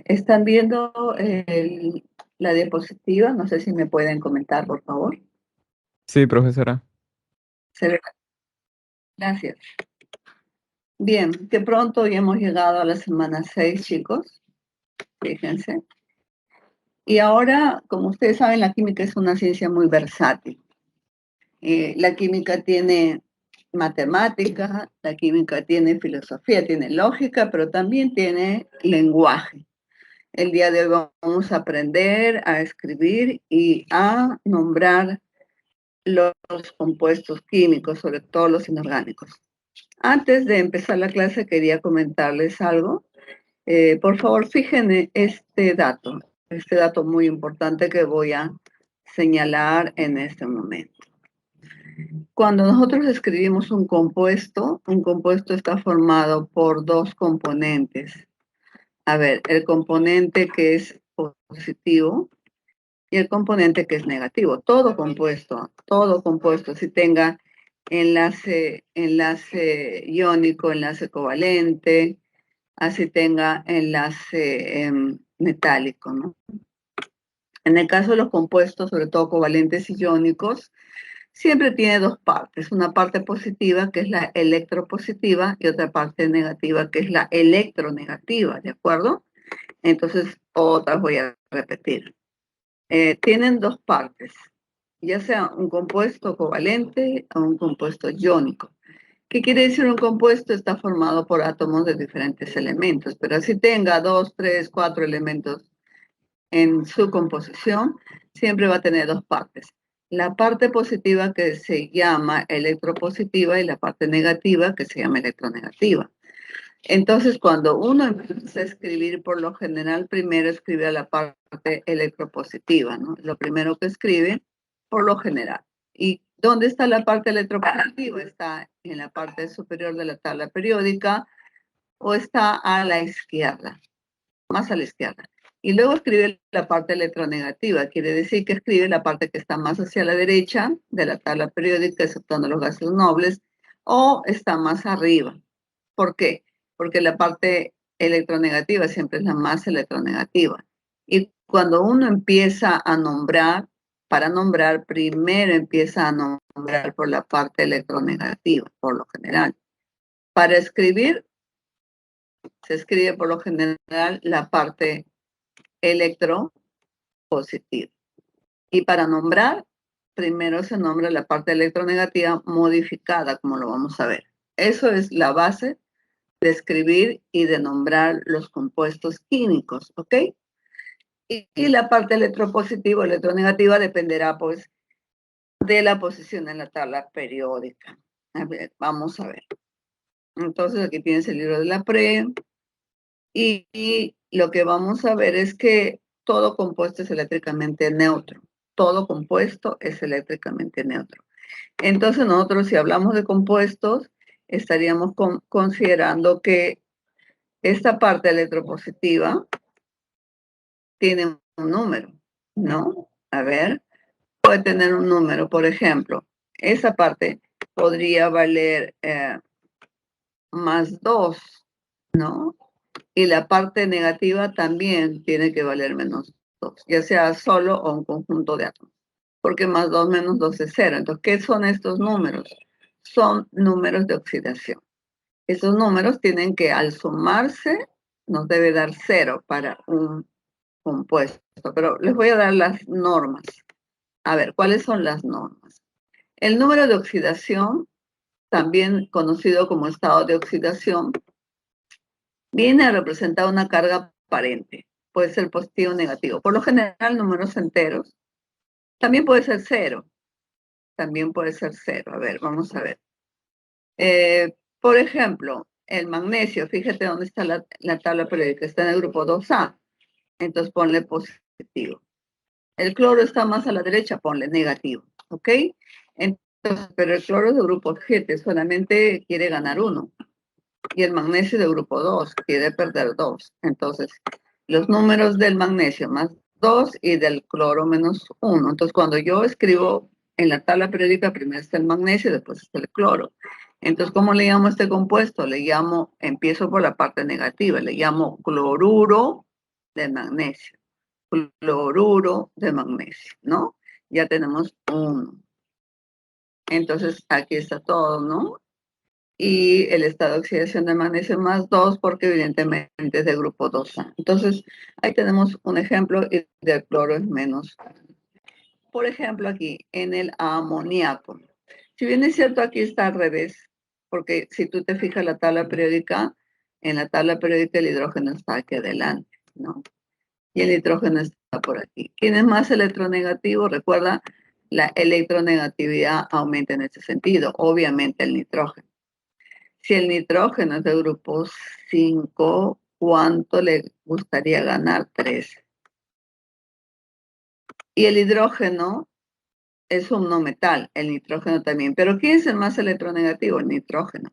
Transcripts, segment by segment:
¿Están viendo la diapositiva? No sé si me pueden comentar, por favor. Sí, profesora. Se ve. Gracias. Bien, que pronto ya hemos llegado a la semana 6, chicos. Fíjense. Y ahora, como ustedes saben, la química es una ciencia muy versátil. La química tiene matemática, la química tiene filosofía, tiene lógica, pero también tiene lenguaje. El día de hoy vamos a aprender a escribir y a nombrar los compuestos químicos, sobre todo los inorgánicos. Antes de empezar la clase quería comentarles algo. Por favor, fíjense este dato muy importante que voy a señalar en este momento. Cuando nosotros escribimos un compuesto está formado por dos componentes. A ver, el componente que es positivo y el componente que es negativo. Todo compuesto, si tenga enlace iónico, enlace covalente, así tenga enlace metálico, ¿no? En el caso de los compuestos, sobre todo covalentes y iónicos, siempre tiene dos partes, una parte positiva que es la electropositiva y otra parte negativa que es la electronegativa, ¿de acuerdo? Entonces, otras voy a repetir. Tienen dos partes, ya sea un compuesto covalente o un compuesto iónico. ¿Qué quiere decir un compuesto? Está formado por átomos de diferentes elementos, pero si tenga 2, 3, 4 elementos en su composición, siempre va a tener dos partes. La parte positiva que se llama electropositiva y la parte negativa que se llama electronegativa. Entonces, cuando uno empieza a escribir, por lo general, primero escribe a la parte electropositiva, ¿no? Lo primero que escribe, por lo general. ¿Y dónde está la parte electropositiva? Está en la parte superior de la tabla periódica o está a la izquierda, más a la izquierda. Y luego escribe la parte electronegativa, quiere decir que escribe la parte que está más hacia la derecha de la tabla periódica, exceptuando los gases nobles, o está más arriba. ¿Por qué? Porque la parte electronegativa siempre es la más electronegativa. Y cuando uno empieza a nombrar, para nombrar, primero empieza a nombrar por la parte electronegativa, por lo general. Para escribir, se escribe por lo general la parte electropositiva. Y para nombrar, primero se nombra la parte electronegativa modificada, como lo vamos a ver. Eso es la base de escribir y de nombrar los compuestos químicos, ¿ok? Y la parte electropositiva o electronegativa dependerá, pues, de la posición en la tabla periódica. A ver, vamos a ver. Entonces, aquí tienes el libro de la PRE. Y lo que vamos a ver es que todo compuesto es eléctricamente neutro. Todo compuesto es eléctricamente neutro. Entonces, nosotros, si hablamos de compuestos, estaríamos considerando que esta parte electropositiva tiene un número, ¿no? A ver, puede tener un número. Por ejemplo, esa parte podría valer más 2, ¿no? Y la parte negativa también tiene que valer menos 2, ya sea solo o un conjunto de átomos. Porque más 2 menos 2 es 0. Entonces, ¿qué son estos números? Son números de oxidación. Esos números tienen que, al sumarse, nos debe dar 0 para un compuesto. Pero les voy a dar las normas. A ver, ¿cuáles son las normas? El número de oxidación, también conocido como estado de oxidación, viene a representar una carga aparente. Puede ser positivo o negativo. Por lo general, números enteros. También puede ser 0. También puede ser 0. A ver, vamos a ver. Por ejemplo, el magnesio, fíjate dónde está la tabla periódica, está en el grupo 2A. Entonces ponle positivo. El cloro está más a la derecha, ponle negativo. ¿Ok? Entonces, pero el cloro es de grupo 7, solamente quiere ganar 1. Y el magnesio de grupo 2 quiere perder 2. Entonces, los números del magnesio más 2 y del cloro menos 1. Entonces, cuando yo escribo en la tabla periódica, primero está el magnesio, después está el cloro. Entonces, ¿cómo le llamo a este compuesto? Empiezo por la parte negativa, le llamo cloruro de magnesio, cloruro de magnesio, ¿no? Ya tenemos 1. Entonces, aquí está todo, ¿no? Y el estado de oxidación de magnesio más 2, porque evidentemente es de grupo 2A. Entonces, ahí tenemos un ejemplo y del cloro es menos. Por ejemplo, aquí en el amoníaco. Si bien es cierto, aquí está al revés, porque si tú te fijas la tabla periódica, en la tabla periódica el hidrógeno está aquí adelante, ¿no? Y el nitrógeno está por aquí. ¿Quién es más electronegativo? Recuerda, la electronegatividad aumenta en este sentido, obviamente el nitrógeno. Si el nitrógeno es de grupo 5, ¿cuánto le gustaría ganar? 3. Y el hidrógeno es un no metal, el nitrógeno también. Pero ¿quién es el más electronegativo? El nitrógeno.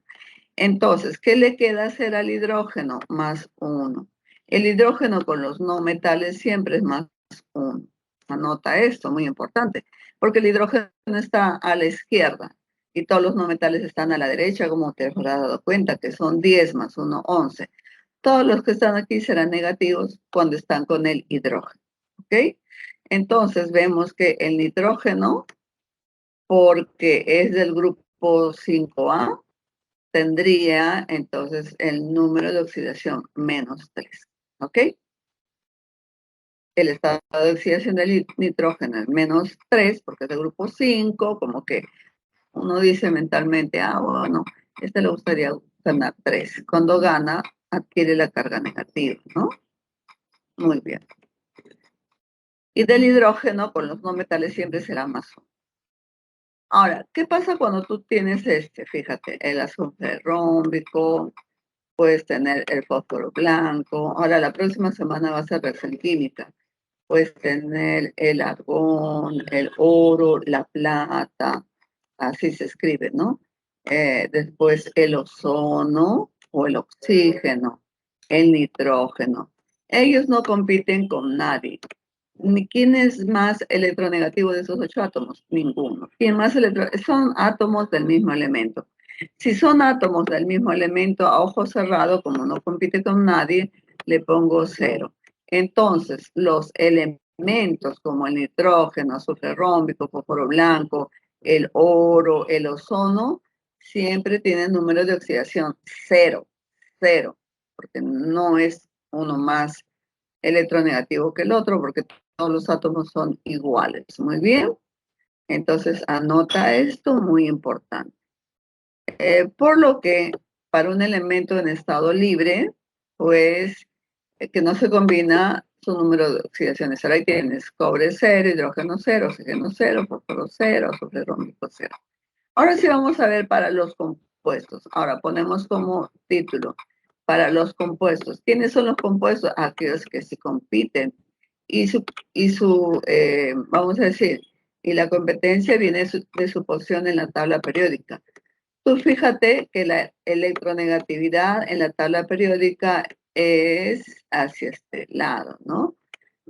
Entonces, ¿qué le queda hacer al hidrógeno? Más 1. El hidrógeno con los no metales siempre es más 1. Anota esto, muy importante, porque el hidrógeno está a la izquierda y todos los no metales están a la derecha, como te habrás dado cuenta, que son 10 más 1, 11. Todos los que están aquí serán negativos cuando están con el hidrógeno. ¿Ok? Entonces vemos que el nitrógeno, porque es del grupo 5A, tendría entonces el número de oxidación menos 3. ¿Ok? El estado de oxidación del nitrógeno es menos 3, porque es del grupo 5, como que uno dice mentalmente, bueno, le gustaría ganar 3. Cuando gana, adquiere la carga negativa, ¿no? Muy bien. Y del hidrógeno, con los no metales siempre será más 1. Ahora, ¿qué pasa cuando tú tienes fíjate, el azufre rómbico, puedes tener el fósforo blanco? Ahora, la próxima semana vas a reacción química. Puedes tener el argón, el oro, la plata, así se escribe, ¿no? Después el ozono o el oxígeno, el nitrógeno. Ellos no compiten con nadie. ¿Quién es más electronegativo de esos 8 átomos? Ninguno. ¿Quién más son átomos del mismo elemento. Si son átomos del mismo elemento, a ojo cerrado, como no compite con nadie, le pongo 0. Entonces, los elementos como el nitrógeno, azufre rómbico, fósforo blanco, el oro, el ozono, siempre tienen número de oxidación 0, 0, porque no es uno más electronegativo que el otro, porque todos los átomos son iguales. Muy bien. Entonces, anota esto, muy importante. Por lo que, para un elemento en estado libre, pues, que no se combina su número de oxidaciones. Ahora ahí tienes cobre 0, hidrógeno 0, oxígeno 0, fósforo 0, azufre rómbico 0. Ahora sí vamos a ver para los compuestos. Ahora ponemos como título, para los compuestos. ¿Quiénes son los compuestos? Aquellos que se compiten. Vamos a decir, y la competencia viene de su posición en la tabla periódica. Tú fíjate que la electronegatividad en la tabla periódica es hacia este lado, ¿no?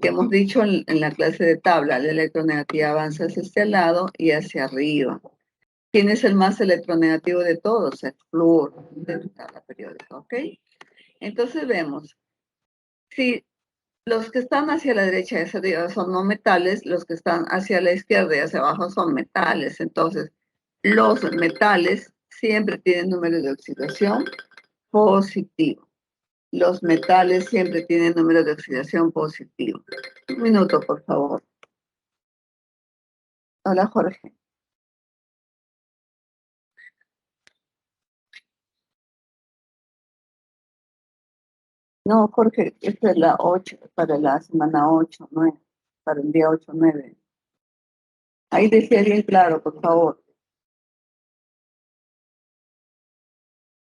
Que hemos dicho en la clase de tabla, la electronegatividad avanza hacia este lado y hacia arriba. ¿Quién es el más electronegativo de todos? El flúor de la tabla periódica, ¿ok? Entonces vemos, si los que están hacia la derecha y hacia arriba son no metales, los que están hacia la izquierda y hacia abajo son metales. Entonces, los metales siempre tienen número de oxidación positivo. Los metales siempre tienen número de oxidación positivo. Un minuto, por favor. Hola, Jorge. No, Jorge, esta es la 8, para la semana 8, 9, para el día 8, 9. Ahí decía bien claro, por favor.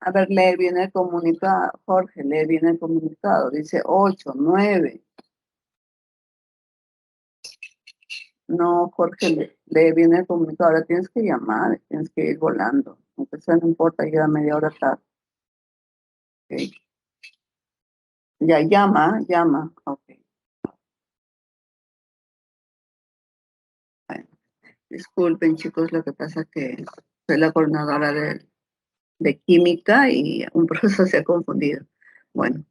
A ver, lee bien el comunicado. Jorge, lee bien el comunicado. Dice 8, 9. No, Jorge, lee bien el comunicado. Ahora tienes que llamar, tienes que ir volando. Aunque sea, no importa, llega media hora tarde. Okay. Ya, llama. Ok. Bueno, disculpen, chicos, lo que pasa es que soy la coordinadora de química y un profesor se ha confundido. Bueno,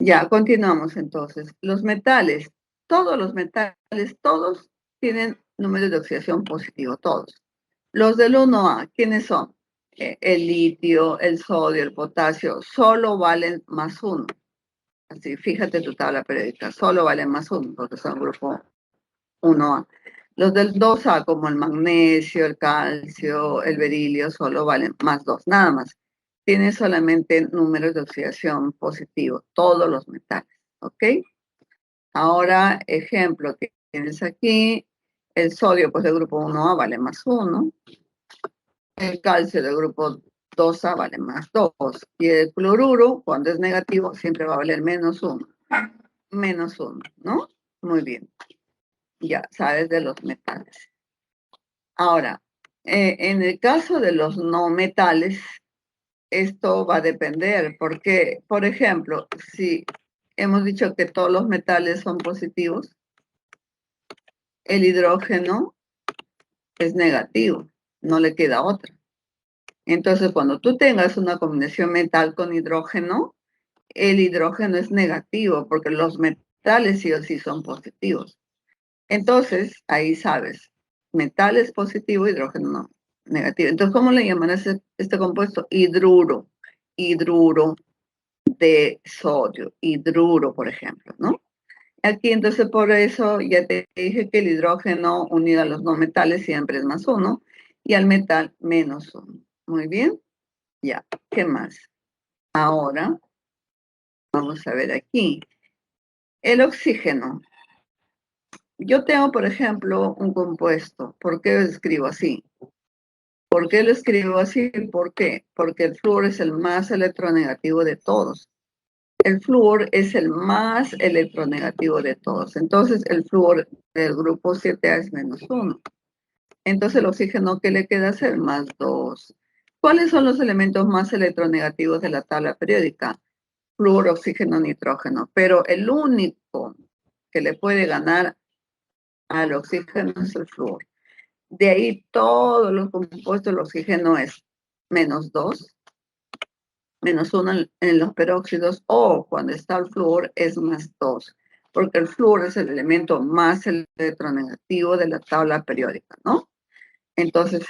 Ya, continuamos entonces. Los metales, todos los metales, todos tienen números de oxidación positivo, todos. Los del 1A, ¿quiénes son? El litio, el sodio, el potasio, solo valen más 1. Así, fíjate tu tabla periódica, solo valen más 1, porque son grupo 1A. Los del 2A, como el magnesio, el calcio, el berilio, solo valen más 2, nada más. Tiene solamente números de oxidación positivo, todos los metales, ¿ok? Ahora, ejemplo que tienes aquí, el sodio, pues del grupo 1A vale más 1, el calcio del grupo 2A vale más 2, y el cloruro, cuando es negativo, siempre va a valer menos 1, ¿no? Muy bien, ya sabes de los metales. Ahora, en el caso de los no metales, esto va a depender, porque, por ejemplo, si hemos dicho que todos los metales son positivos, el hidrógeno es negativo, no le queda otra. Entonces, cuando tú tengas una combinación metal con hidrógeno, el hidrógeno es negativo, porque los metales sí o sí son positivos. Entonces, ahí sabes, metal es positivo, hidrógeno no, negativo. Entonces, ¿cómo le llaman a este compuesto? Hidruro de sodio, hidruro, por ejemplo, ¿no? Aquí, entonces, por eso ya te dije que el hidrógeno unido a los no metales siempre es más 1 y al metal menos 1. Muy bien, ya, ¿qué más? Ahora, vamos a ver aquí. El oxígeno. Yo tengo, por ejemplo, un compuesto. ¿Por qué lo escribo así? ¿Por qué lo escribo así? ¿Por qué? Porque el flúor es el más electronegativo de todos. El flúor es el más electronegativo de todos. Entonces, el flúor del grupo 7A es menos 1. Entonces, el oxígeno, ¿qué le queda hacer? Más 2. ¿Cuáles son los elementos más electronegativos de la tabla periódica? Flúor, oxígeno, nitrógeno. Pero el único que le puede ganar al oxígeno es el flúor. De ahí todos los compuestos del oxígeno es menos 2, menos 1 en los peróxidos, o cuando está el flúor es más 2, porque el flúor es el elemento más electronegativo de la tabla periódica, ¿no? Entonces,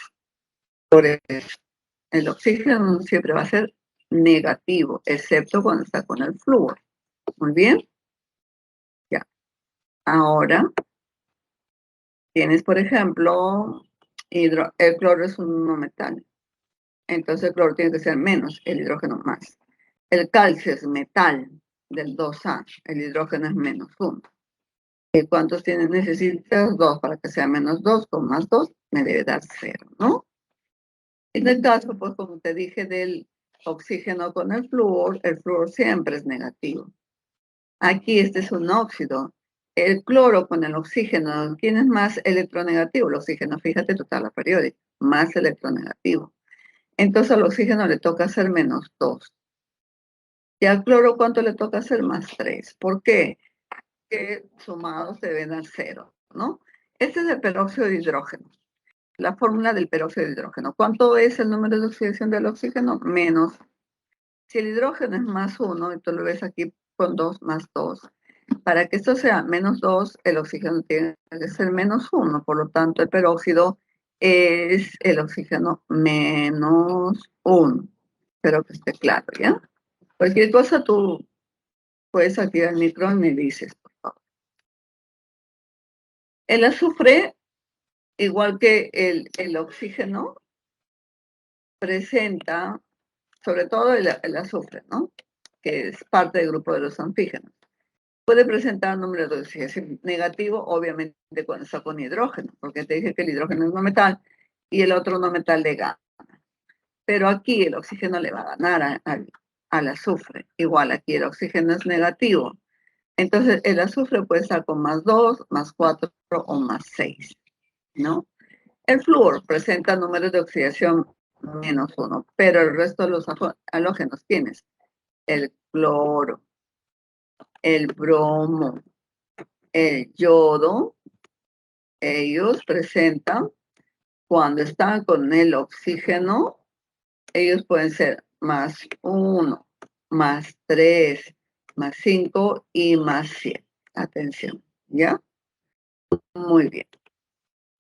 por eso, el oxígeno siempre va a ser negativo, excepto cuando está con el flúor. Muy bien, ya. Ahora, tienes, por ejemplo, el cloro es un no metal. Entonces el cloro tiene que ser menos, el hidrógeno más. El calcio es metal del 2A, el hidrógeno es menos 1. ¿Y cuántos necesitas? 2 para que sea menos 2, con más 2 me debe dar 0, ¿no? En el caso, pues como te dije, del oxígeno con el flúor siempre es negativo. Aquí este es un óxido. El cloro con el oxígeno, ¿quién es más electronegativo? El oxígeno, fíjate tu tabla periódica, más electronegativo. Entonces al oxígeno le toca hacer menos 2. Y al cloro, ¿cuánto le toca hacer? Más 3. ¿Por qué? Que sumados deben dar 0, ¿no? Este es el peróxido de hidrógeno. La fórmula del peróxido de hidrógeno. ¿Cuánto es el número de oxidación del oxígeno? Menos. Si el hidrógeno es más 1, y tú lo ves aquí con 2 más 2. Para que esto sea menos 2, el oxígeno tiene que ser menos 1. Por lo tanto, el peróxido es el oxígeno menos 1. Espero que esté claro, ¿ya? Cualquier cosa tú puedes activar el micro y me dices, por favor. El azufre, igual que el oxígeno, presenta, sobre todo el azufre, ¿no? Que es parte del grupo de los anfígenos. Puede presentar un número de oxidación negativo, obviamente cuando está con hidrógeno, porque te dije que el hidrógeno es no metal y el otro no metal le gana. Pero aquí el oxígeno le va a ganar al azufre. Igual aquí el oxígeno es negativo. Entonces el azufre puede estar con más 2, más 4 o más 6, ¿no? El flúor presenta números de oxidación menos 1, pero el resto de los halógenos tienes el cloro, el bromo, el yodo. Ellos presentan, cuando están con el oxígeno, ellos pueden ser más 1, más 3, más 5 y más 7. Atención, ¿ya? Muy bien.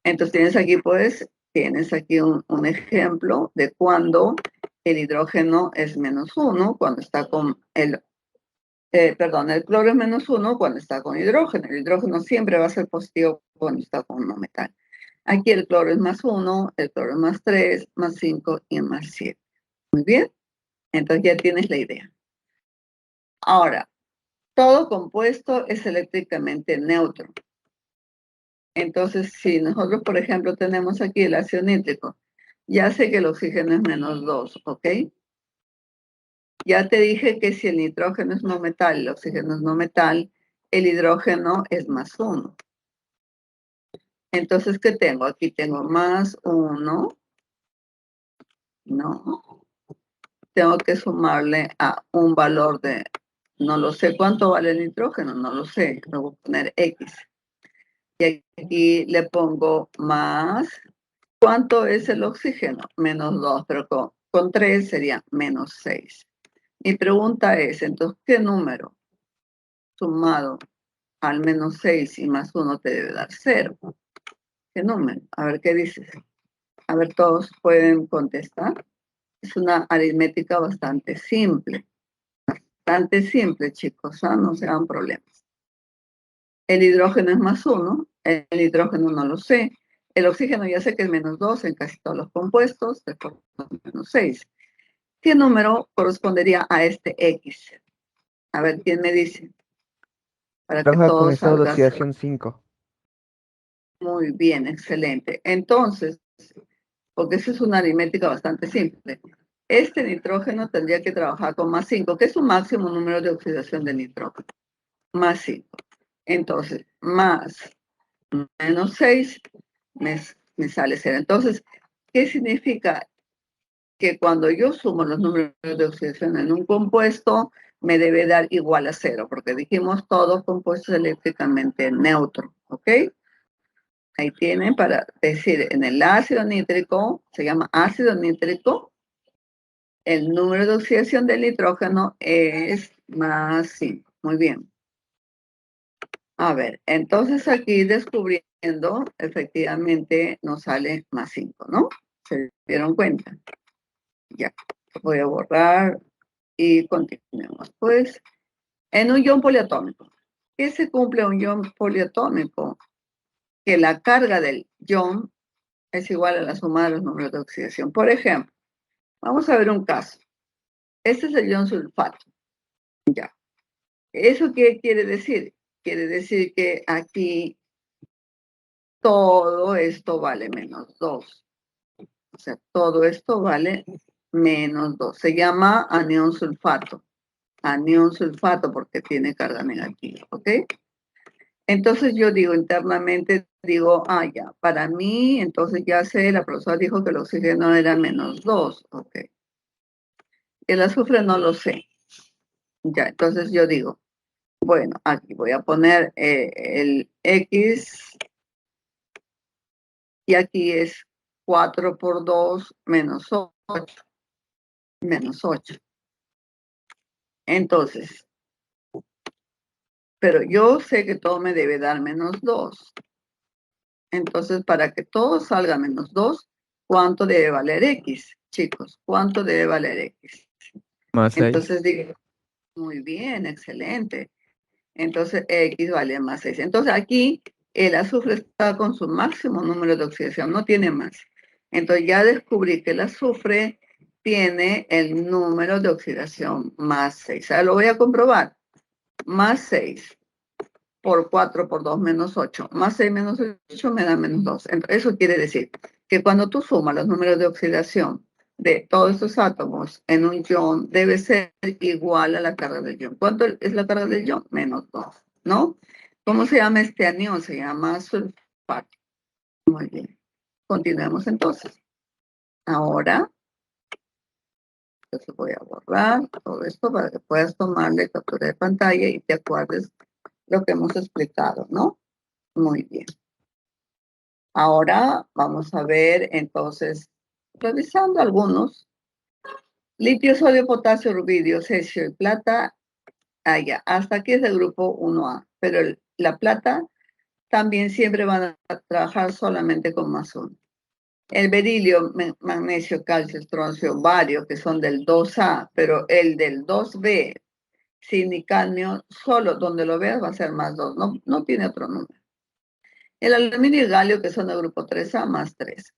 Entonces tienes aquí un ejemplo de cuando el hidrógeno es menos 1, cuando está con el cloro es menos 1 cuando está con hidrógeno. El hidrógeno siempre va a ser positivo cuando está con un metal. Aquí el cloro es más 1, el cloro es más 3, más 5 y más 7. Muy bien. Entonces ya tienes la idea. Ahora, todo compuesto es eléctricamente neutro. Entonces, si nosotros, por ejemplo, tenemos aquí el ácido nítrico, ya sé que el oxígeno es menos 2, ¿ok? Ya te dije que si el nitrógeno es no metal, el oxígeno es no metal, el hidrógeno es más 1. Entonces, ¿qué tengo? Aquí tengo más 1. No. Tengo que sumarle a un valor de, no lo sé cuánto vale el nitrógeno, no lo sé, le voy a poner X. Y aquí le pongo más. ¿Cuánto es el oxígeno? Menos 2, pero con 3 sería menos 6. Mi pregunta es, entonces, ¿qué número sumado al menos 6 y más 1 te debe dar 0? ¿Qué número? A ver, ¿qué dices? A ver, todos pueden contestar. Es una aritmética bastante simple. Bastante simple, chicos, ¿ah? No se hagan problemas. El hidrógeno es más 1, el nitrógeno no lo sé. El oxígeno ya sé que es menos 2 en casi todos los compuestos, de menos 6. ¿Qué número correspondería a este X? A ver, ¿quién me dice? Para que Trabaja con todo estado de salga oxidación 5. muy bien, excelente. Entonces, porque eso es una aritmética bastante simple, este nitrógeno tendría que trabajar con más 5, que es un máximo número de oxidación de nitrógeno. Más 5. Entonces, más menos 6 me sale 0. Entonces, ¿qué significa? Que cuando yo sumo los números de oxidación en un compuesto, me debe dar igual a 0, porque dijimos todos compuestos eléctricamente neutros, ¿ok? Ahí tienen para decir, en el ácido nítrico, se llama ácido nítrico, el número de oxidación del nitrógeno es más 5. Muy bien. A ver, entonces aquí descubriendo, efectivamente nos sale más 5, ¿no? ¿Se dieron cuenta? Ya, voy a borrar y continuemos. Pues, en un ion poliatómico, ¿qué se cumple un ion poliatómico? Que la carga del ion es igual a la suma de los números de oxidación. Por ejemplo, vamos a ver un caso. Este es el ion sulfato. Ya. ¿Eso qué quiere decir? Quiere decir que aquí todo esto vale menos 2. O sea, todo esto vale menos 2. Se llama anión sulfato. Anión sulfato porque tiene carga negativa, ¿ok? Entonces yo digo internamente, digo, ya, para mí, entonces ya sé, la profesora dijo que el oxígeno era menos 2, ¿ok? El azufre no lo sé. Ya, entonces yo digo, bueno, aquí voy a poner el X y aquí es 4 por 2 menos 8. Menos 8. Entonces, pero yo sé que todo me debe dar menos 2. Entonces, para que todo salga menos 2, ¿cuánto debe valer X? Chicos, ¿cuánto debe valer X? Más 6. Entonces digo, muy bien, excelente. Entonces, X vale más 6. Entonces, aquí el azufre está con su máximo número de oxidación, no tiene más. Entonces, ya descubrí que el azufre tiene el número de oxidación más 6. Ahora lo voy a comprobar. Más 6 por 4 por 2 menos 8. Más 6 menos 8 me da menos 2. Eso quiere decir que cuando tú sumas los números de oxidación de todos estos átomos en un ion, debe ser igual a la carga del ion. ¿Cuánto es la carga del ion? Menos 2, ¿no? ¿Cómo se llama este anión? Se llama sulfato. Muy bien. Continuemos entonces. Ahora, entonces voy a borrar todo esto para que puedas tomarle captura de pantalla y te acuerdes lo que hemos explicado, ¿no? Muy bien. Ahora vamos a ver entonces, revisando algunos. Litio, sodio, potasio, rubidio, cesio y plata Ya, hasta aquí es del grupo 1A, pero la plata también siempre van a trabajar solamente con +1. El berilio, magnesio, calcio, estroncio, bario, que son del 2A, pero el del 2B, zinc y cadmio, solo donde lo veas va a ser +2, no tiene otro número. El aluminio y galio, que son del grupo 3A, +3.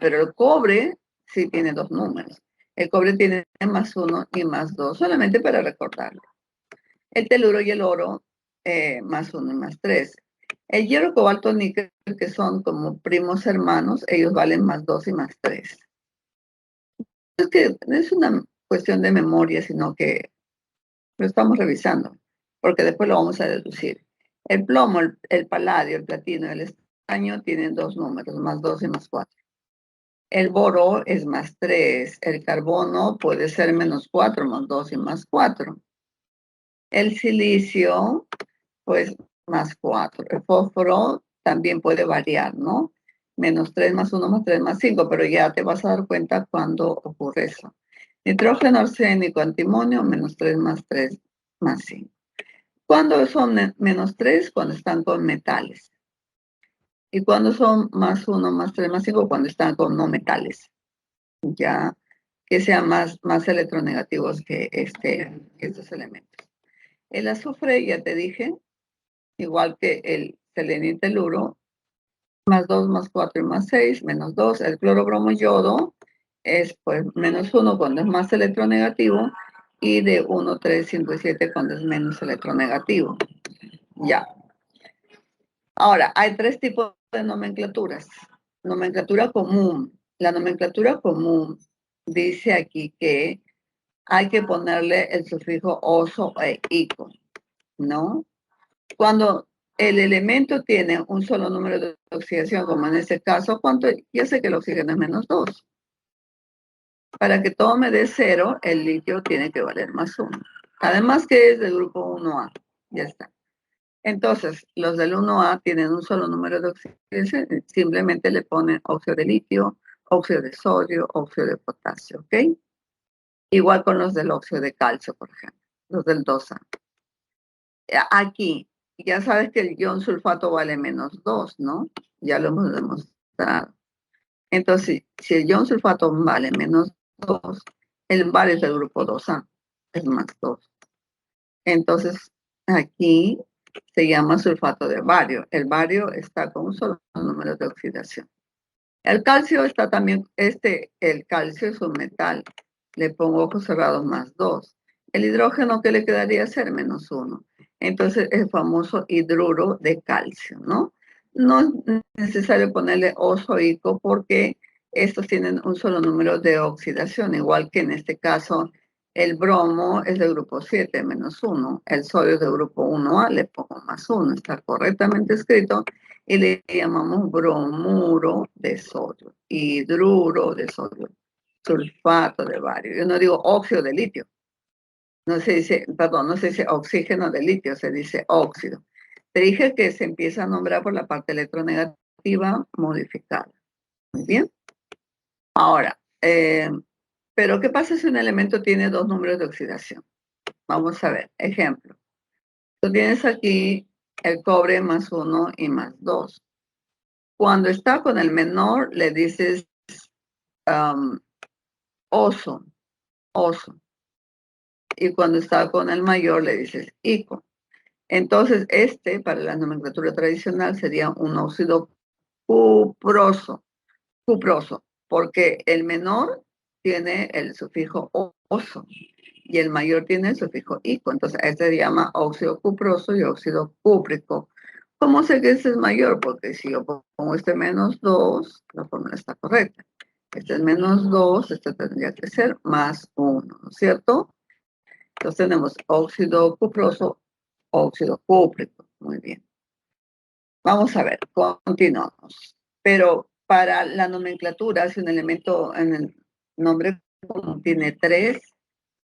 Pero el cobre sí tiene dos números. El cobre tiene +1 y +2, solamente para recordarlo. El teluro y el oro, +1 y +3. El hierro, cobalto, níquel, que son como primos hermanos, ellos valen +2 y +3. Es que no es una cuestión de memoria, sino que lo estamos revisando, porque después lo vamos a deducir. El plomo, el paladio, el platino y el estaño tienen dos números, +2 y +4. El boro es +3. El carbono puede ser -4, +2 y +4. El silicio, pues +4. El fósforo también puede variar, ¿no? -3, +1, +3, +5, pero ya te vas a dar cuenta cuando ocurre eso. Nitrógeno, arsénico, antimonio, -3, +3, +5. ¿Cuándo son -3? Cuando están con metales. ¿Y cuándo son +1, +3, +5? Cuando están con no metales. Ya que sean más electronegativos que estos elementos. El azufre, ya te dije, igual que el selenio y teluro, +2, +4 y +6, -2. El cloro, bromo, yodo es pues -1 cuando es más electronegativo y de 1, 3, 5 y 7 cuando es menos electronegativo. Ya. Ahora, hay tres tipos de nomenclaturas. Nomenclatura común. La nomenclatura común dice aquí que hay que ponerle el sufijo oso e ico, ¿no? Cuando el elemento tiene un solo número de oxidación, como en este caso, ¿cuánto? Ya sé que el oxígeno es -2. Para que todo me dé 0, el litio tiene que valer +1. Además que es del grupo 1A. Ya está. Entonces, los del 1A tienen un solo número de oxidación, simplemente le ponen óxido de litio, óxido de sodio, óxido de potasio, ¿ok? Igual con los del óxido de calcio, por ejemplo, los del 2A. Aquí, ya sabes que el ion sulfato vale -2, ¿no? Ya lo hemos demostrado. Entonces, si el ion sulfato vale -2, el bar es del grupo 2A, es +2. Entonces, aquí se llama sulfato de bario. El bario está con un solo número de oxidación. El calcio está también, el calcio es un metal. Le pongo ojos cerrados +2. El hidrógeno, ¿qué le quedaría ser? -1. Entonces, el famoso hidruro de calcio, ¿no? No es necesario ponerle oso ico porque estos tienen un solo número de oxidación, igual que en este caso el bromo es del grupo 7, -1. El sodio es del grupo 1A, le pongo +1. Está correctamente escrito y le llamamos bromuro de sodio, hidruro de sodio, sulfato de bario. Yo no digo óxido de litio. No se dice, perdón, no se dice oxígeno de litio, se dice óxido. Te dije que se empieza a nombrar por la parte electronegativa modificada. Muy bien. Ahora, pero ¿qué pasa si un elemento tiene dos números de oxidación? Vamos a ver, ejemplo. Tú tienes aquí el cobre +1 y +2. Cuando está con el menor, le dices oso. Y cuando está con el mayor, le dices ico. Entonces, para la nomenclatura tradicional, sería un óxido cuproso, porque el menor tiene el sufijo oso y el mayor tiene el sufijo ico. Entonces, se llama óxido cuproso y óxido cúprico. ¿Cómo sé que este es mayor? Porque si yo pongo este -2, la fórmula está correcta. Este es -2, este tendría que ser +1, ¿no es cierto? Entonces tenemos óxido cuproso, óxido cúprico. Muy bien. Vamos a ver, continuamos. Pero para la nomenclatura, si un elemento en el nombre común tiene 3,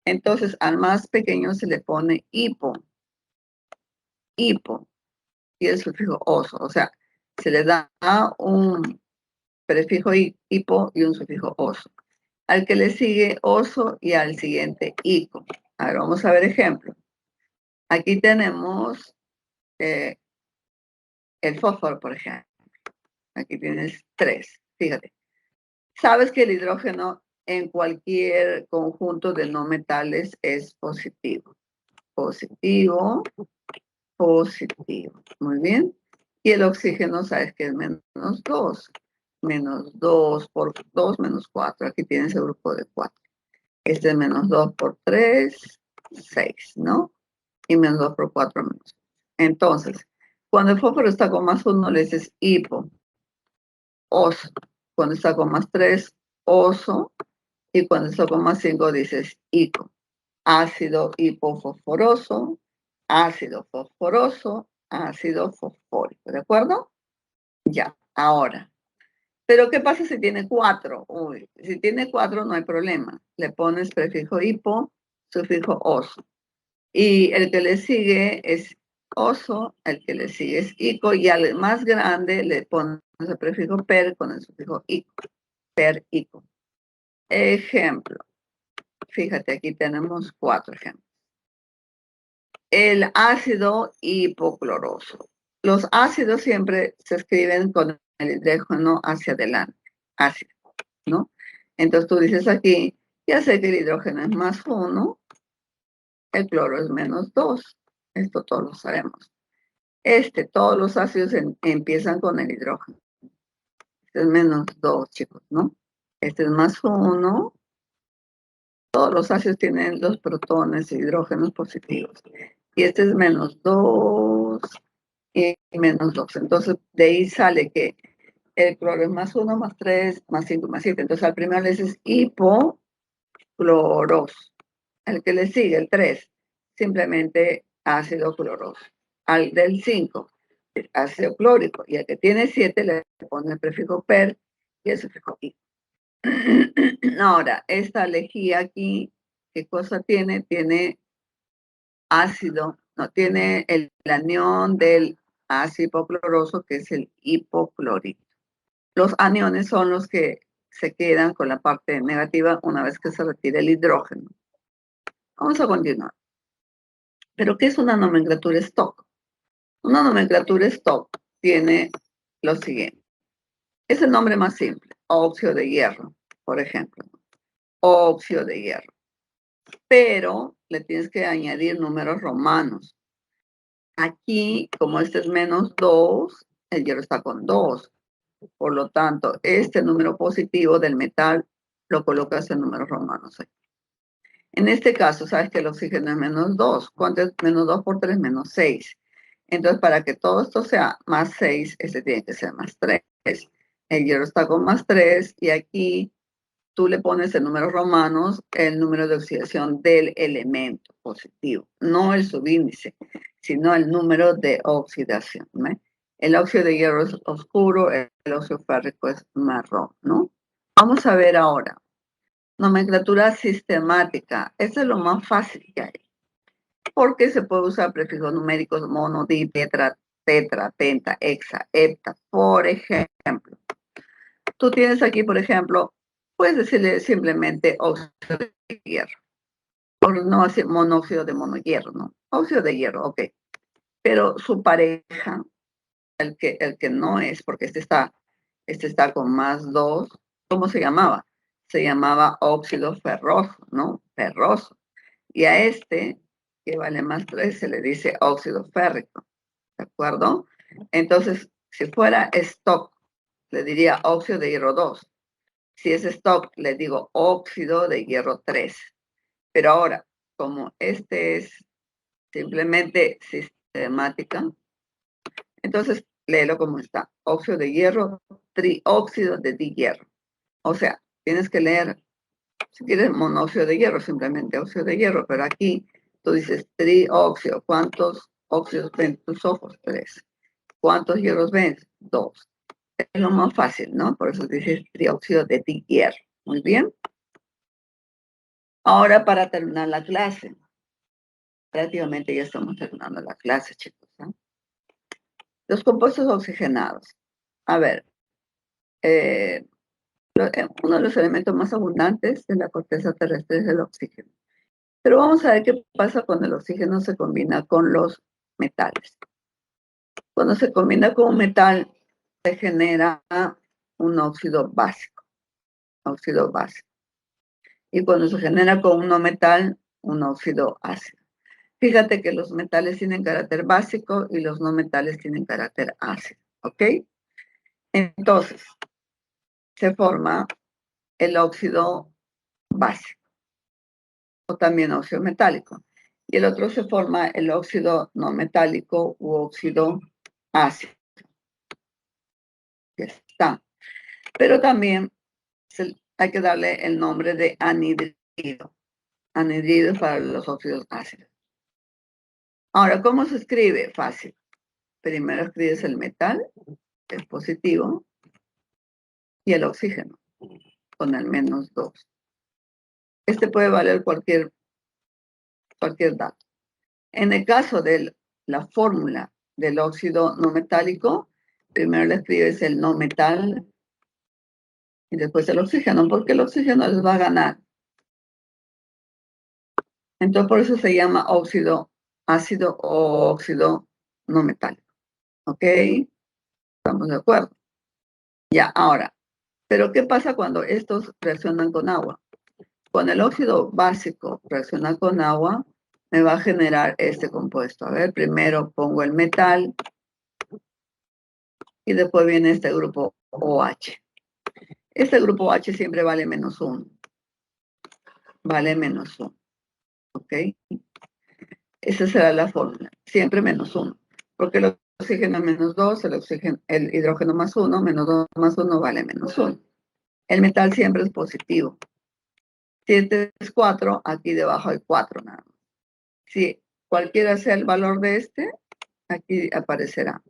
entonces al más pequeño se le pone hipo, y el sufijo oso. O sea, se le da un prefijo hipo y un sufijo oso. Al que le sigue oso y al siguiente ico. Ahora vamos a ver ejemplo. Aquí tenemos el fósforo, por ejemplo. Aquí tienes 3, fíjate. Sabes que el hidrógeno en cualquier conjunto de no metales es positivo. Positivo, positivo. Muy bien. Y el oxígeno, sabes que es menos 2. Menos 2 por 2, menos 4. Aquí tienes el grupo de 4. Este es menos 2 por 3, 6, ¿no? Y menos 2 por 4, menos. Entonces, cuando el fósforo está con más 1, le dices hipo, oso. Cuando está con más 3, oso. Y cuando está con más 5, dices hipo. Ácido hipofosforoso, ácido fosforoso, ácido fosfórico. ¿De acuerdo? Ya, ahora. Pero ¿qué pasa si tiene 4? Uy, si tiene 4 no hay problema. Le pones prefijo hipo, sufijo oso. Y el que le sigue es oso, el que le sigue es ico, y al más grande le pones el prefijo per con el sufijo ico. Per, ico. Ejemplo. Fíjate, aquí tenemos 4 ejemplos. El ácido hipocloroso. Los ácidos siempre se escriben con el hidrógeno hacia adelante. Ácido, ¿no? Entonces tú dices aquí, ya sé que el hidrógeno es más 1, el cloro es menos 2. Esto todos lo sabemos. Todos los ácidos empiezan con el hidrógeno. Este es menos 2, chicos, ¿no? Este es más 1. Todos los ácidos tienen los protones e hidrógenos positivos. Y este es menos 2 y menos 2. Entonces, de ahí sale que el cloro es más 1, más 3, más 5, más 7. Entonces, al primero le dices hipocloroso. El que le sigue, el 3, simplemente ácido cloroso. Al del 5, ácido clórico. Y al que tiene 7, le pone el prefijo per y el sufijo i. Ahora, esta lejía aquí, ¿qué cosa tiene? Tiene ácido, no tiene el anión del ácido hipocloroso, que es el hipoclorito. Los aniones son los que se quedan con la parte negativa una vez que se retira el hidrógeno. Vamos a continuar. ¿Pero qué es una nomenclatura stock? Una nomenclatura stock tiene lo siguiente. Es el nombre más simple, óxido de hierro, por ejemplo. Óxido de hierro. Pero le tienes que añadir números romanos. Aquí, como este es menos 2, el hierro está con 2. Por lo tanto, este número positivo del metal lo colocas en números romanos aquí. En este caso, sabes que el oxígeno es menos 2. ¿Cuánto es menos 2 por 3? Menos 6. Entonces, para que todo esto sea más 6, este tiene que ser más 3. El hierro está con más 3 y aquí tú le pones en números romanos el número de oxidación del elemento positivo, no el subíndice, sino el número de oxidación. ¿no? El óxido de hierro es oscuro, el óxido férrico es marrón, ¿no? Vamos a ver ahora. Nomenclatura sistemática. Eso es lo más fácil que hay. Porque se puede usar prefijos numéricos mono, di, tetra, penta, hexa, hepta. Por ejemplo, tú tienes aquí, por ejemplo, puedes decirle simplemente óxido de hierro. O no hace monóxido de monohierro, ¿no? Óxido de hierro, ok. Pero su pareja, el que no es, porque este está con más 2, ¿cómo se llamaba? Se llamaba óxido ferroso, ¿no? Ferroso. Y a este, que vale más 3, se le dice óxido férrico, ¿de acuerdo? Entonces, si fuera stock, le diría óxido de hierro 2. Si es stock, le digo óxido de hierro 3. Pero ahora, como este es simplemente sistemática, entonces léelo como está. Óxido de hierro, trióxido de dihierro. O sea, tienes que leer, si quieres monóxido de hierro, simplemente óxido de hierro, pero aquí tú dices trióxido. ¿Cuántos óxidos ven tus ojos? 3. ¿Cuántos hierros ven? 2. Es lo más fácil, ¿no? Por eso dices trióxido de dihierro. Muy bien. Ahora para terminar la clase. Prácticamente ya estamos terminando la clase, chicos. ¿eh? Los compuestos oxigenados. A ver, uno de los elementos más abundantes de la corteza terrestre es el oxígeno. Pero vamos a ver qué pasa cuando el oxígeno se combina con los metales. Cuando se combina con un metal, se genera un óxido básico. Y cuando se genera con un no metal, un óxido ácido. Fíjate que los metales tienen carácter básico y los no metales tienen carácter ácido, ¿ok? Entonces, se forma el óxido básico o también óxido metálico. Y el otro se forma el óxido no metálico u óxido ácido. Ya está. Pero también hay que darle el nombre de anhidrido. Anhidrido para los óxidos ácidos. Ahora, ¿cómo se escribe? Fácil. Primero escribes el metal, que es positivo, y el oxígeno, con el -2. Este puede valer cualquier dato. En el caso de la fórmula del óxido no metálico, primero le escribes el no metal y después el oxígeno, porque el oxígeno les va a ganar. Entonces, por eso se llama óxido ácido o óxido no metálico. ¿Ok? ¿Estamos de acuerdo? Ya, ahora, ¿pero qué pasa cuando estos reaccionan con agua? Cuando el óxido básico reacciona con agua, me va a generar este compuesto. A ver, primero pongo el metal y después viene este grupo OH. Este grupo OH siempre vale -1. Vale -1. ¿Ok? Esa será la fórmula. Siempre -1. Porque el oxígeno es -2, el hidrógeno +1, -2 más 1 vale -1. El metal siempre es positivo. Si este es 4, aquí debajo hay 4 nada más. Si cualquiera sea el valor de este, aquí aparecerá.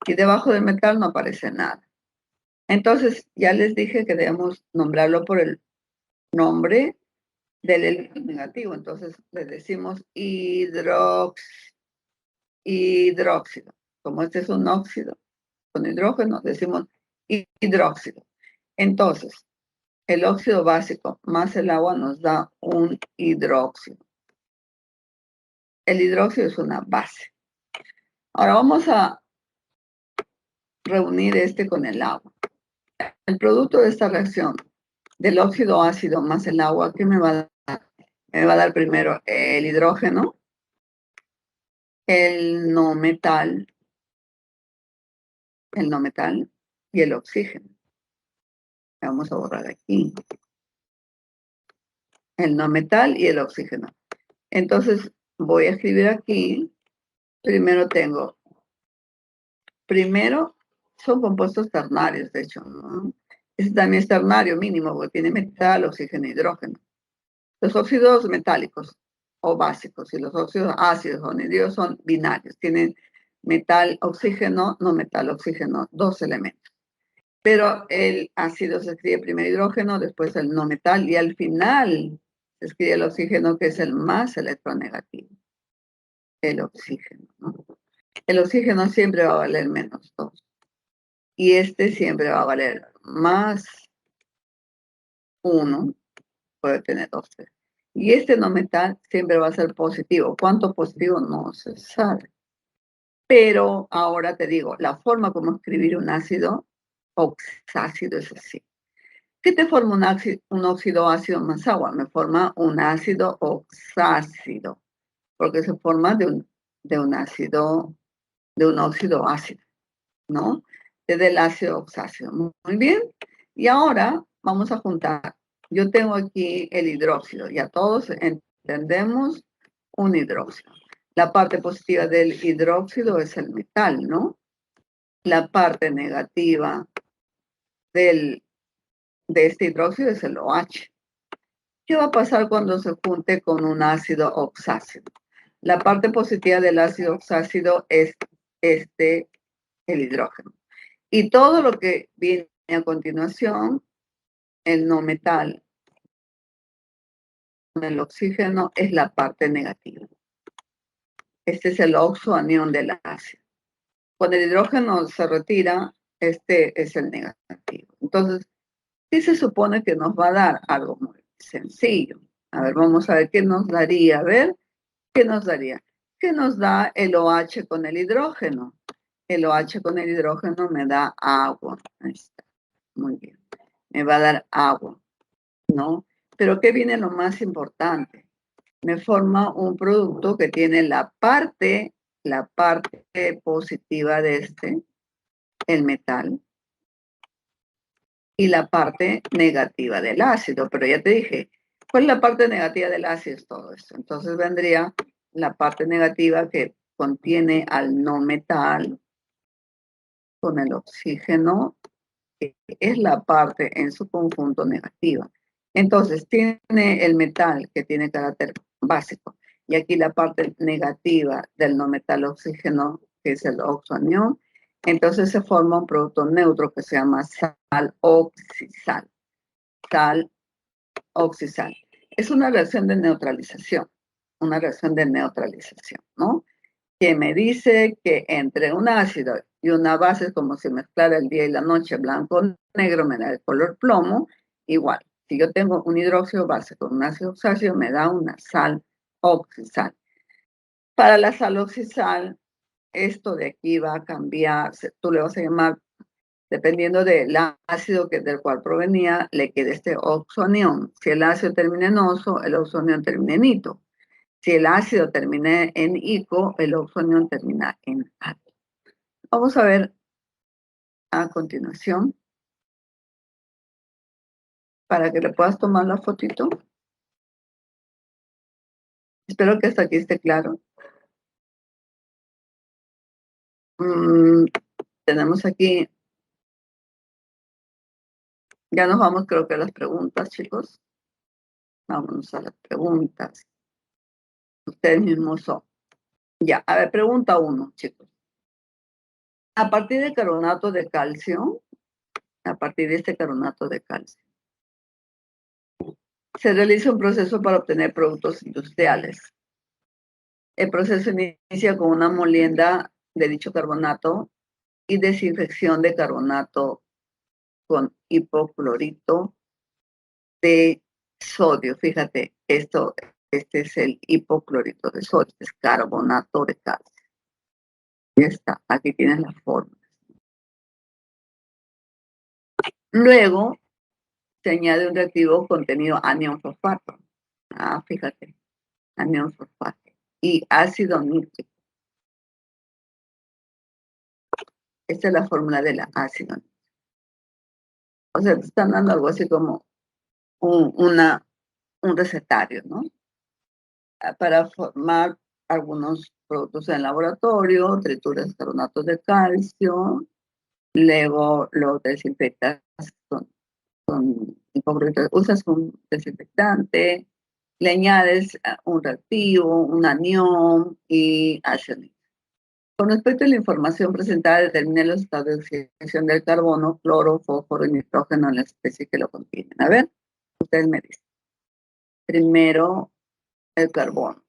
Y debajo del metal no aparece nada. Entonces, ya les dije que debemos nombrarlo por el nombre del elemento negativo. Entonces, le decimos hidróxido. Como este es un óxido con hidrógeno, decimos hidróxido. Entonces, el óxido básico más el agua nos da un hidróxido. El hidróxido es una base. Ahora vamos a reunir este con el agua. El producto de esta reacción del óxido ácido más el agua, ¿qué me va a dar? Me va a dar primero el hidrógeno, el no metal y el oxígeno. Vamos a borrar aquí. El no metal y el oxígeno. Entonces voy a escribir aquí. Primero son compuestos ternarios, de hecho, ¿no? Este también es ternario mínimo porque tiene metal, oxígeno e hidrógeno. Los óxidos metálicos o básicos y los óxidos ácidos o anhidridos son binarios. Tienen metal, oxígeno, no metal, oxígeno, 2 elementos. Pero el ácido se escribe primero hidrógeno, después el no metal y al final se escribe el oxígeno, que es el más electronegativo. El oxígeno, ¿no? El oxígeno siempre va a valer -2. Y este siempre va a valer +1, puede tener 2. Y este no metal siempre va a ser positivo. ¿Cuánto positivo? No se sabe. Pero ahora te digo, la forma como escribir un ácido oxácido es así. ¿Qué te forma un óxido ácido más agua? Me forma un ácido oxácido, porque se forma de un óxido ácido, ¿no? Desde el ácido oxácido. Muy bien. Y ahora vamos a juntar. Yo tengo aquí el hidróxido. Ya todos entendemos un hidróxido. La parte positiva del hidróxido es el metal, ¿no? La parte negativa de este hidróxido es el OH. ¿Qué va a pasar cuando se junte con un ácido oxácido? La parte positiva del ácido oxácido es el hidrógeno. Y todo lo que viene a continuación, el no metal, el oxígeno, es la parte negativa. Este es el oxoanión del ácido. Cuando el hidrógeno se retira, este es el negativo. Entonces, ¿qué se supone que nos va a dar? Algo muy sencillo. A ver, vamos a ver qué nos daría. A ver, ¿qué nos daría? ¿Qué nos da el OH con el hidrógeno? El OH con el hidrógeno me da agua. Ahí está. Muy bien. Me va a dar agua, ¿no? Pero ¿qué viene lo más importante? Me forma un producto que tiene la parte positiva de el metal, y la parte negativa del ácido. Pero ya te dije, ¿cuál es la parte negativa del ácido? Es todo esto. Entonces vendría la parte negativa que contiene al no metal con el oxígeno, que es la parte en su conjunto negativa. Entonces tiene el metal que tiene carácter básico, y aquí la parte negativa del no metal oxígeno, que es el oxoanión. Entonces se forma un producto neutro que se llama sal oxisal. Sal oxisal. Es una reacción de neutralización, ¿no? Que me dice que entre un ácido y una base es como si mezclara el día y la noche, blanco-negro, me da el color plomo. Igual, si yo tengo un hidróxido base con un ácido oxáceo, me da una sal oxisal. Para la sal oxisal, esto de aquí va a cambiar, tú le vas a llamar, dependiendo del ácido del cual provenía, le queda este oxoanión. Si el ácido termina en oso, el oxoanión termina en ito. Si el ácido termina en ico, el oxoanión termina en ato. Vamos a ver a continuación, para que le puedas tomar la fotito. Espero que hasta aquí esté claro. Tenemos aquí, ya nos vamos creo que a las preguntas, chicos. Vámonos a las preguntas. Ustedes mismos son. Ya, a ver, pregunta 1, chicos. A partir de carbonato de calcio, a partir de este carbonato de calcio, se realiza un proceso para obtener productos industriales. El proceso inicia con una molienda de dicho carbonato y desinfección de carbonato con hipoclorito de sodio. Fíjate, este es el hipoclorito de sodio, es carbonato de calcio. Ya está, aquí tienes la fórmula. Luego se añade un reactivo contenido anión fosfato. Fíjate, anión fosfato y ácido nítrico. Esta es la fórmula de la ácido nítrico. O sea, te están dando algo así como un recetario, ¿no? Para formar algunos productos en laboratorio, trituras carbonatos de calcio, luego lo desinfectas con hipoclorito, usas un desinfectante, le añades un reactivo, un anión y ácido nítrico. Con respecto a la información presentada, determine los estados de oxidación del carbono, cloro, fósforo y nitrógeno en la especie que lo contienen. A ver, ustedes me dicen. Primero, el carbono.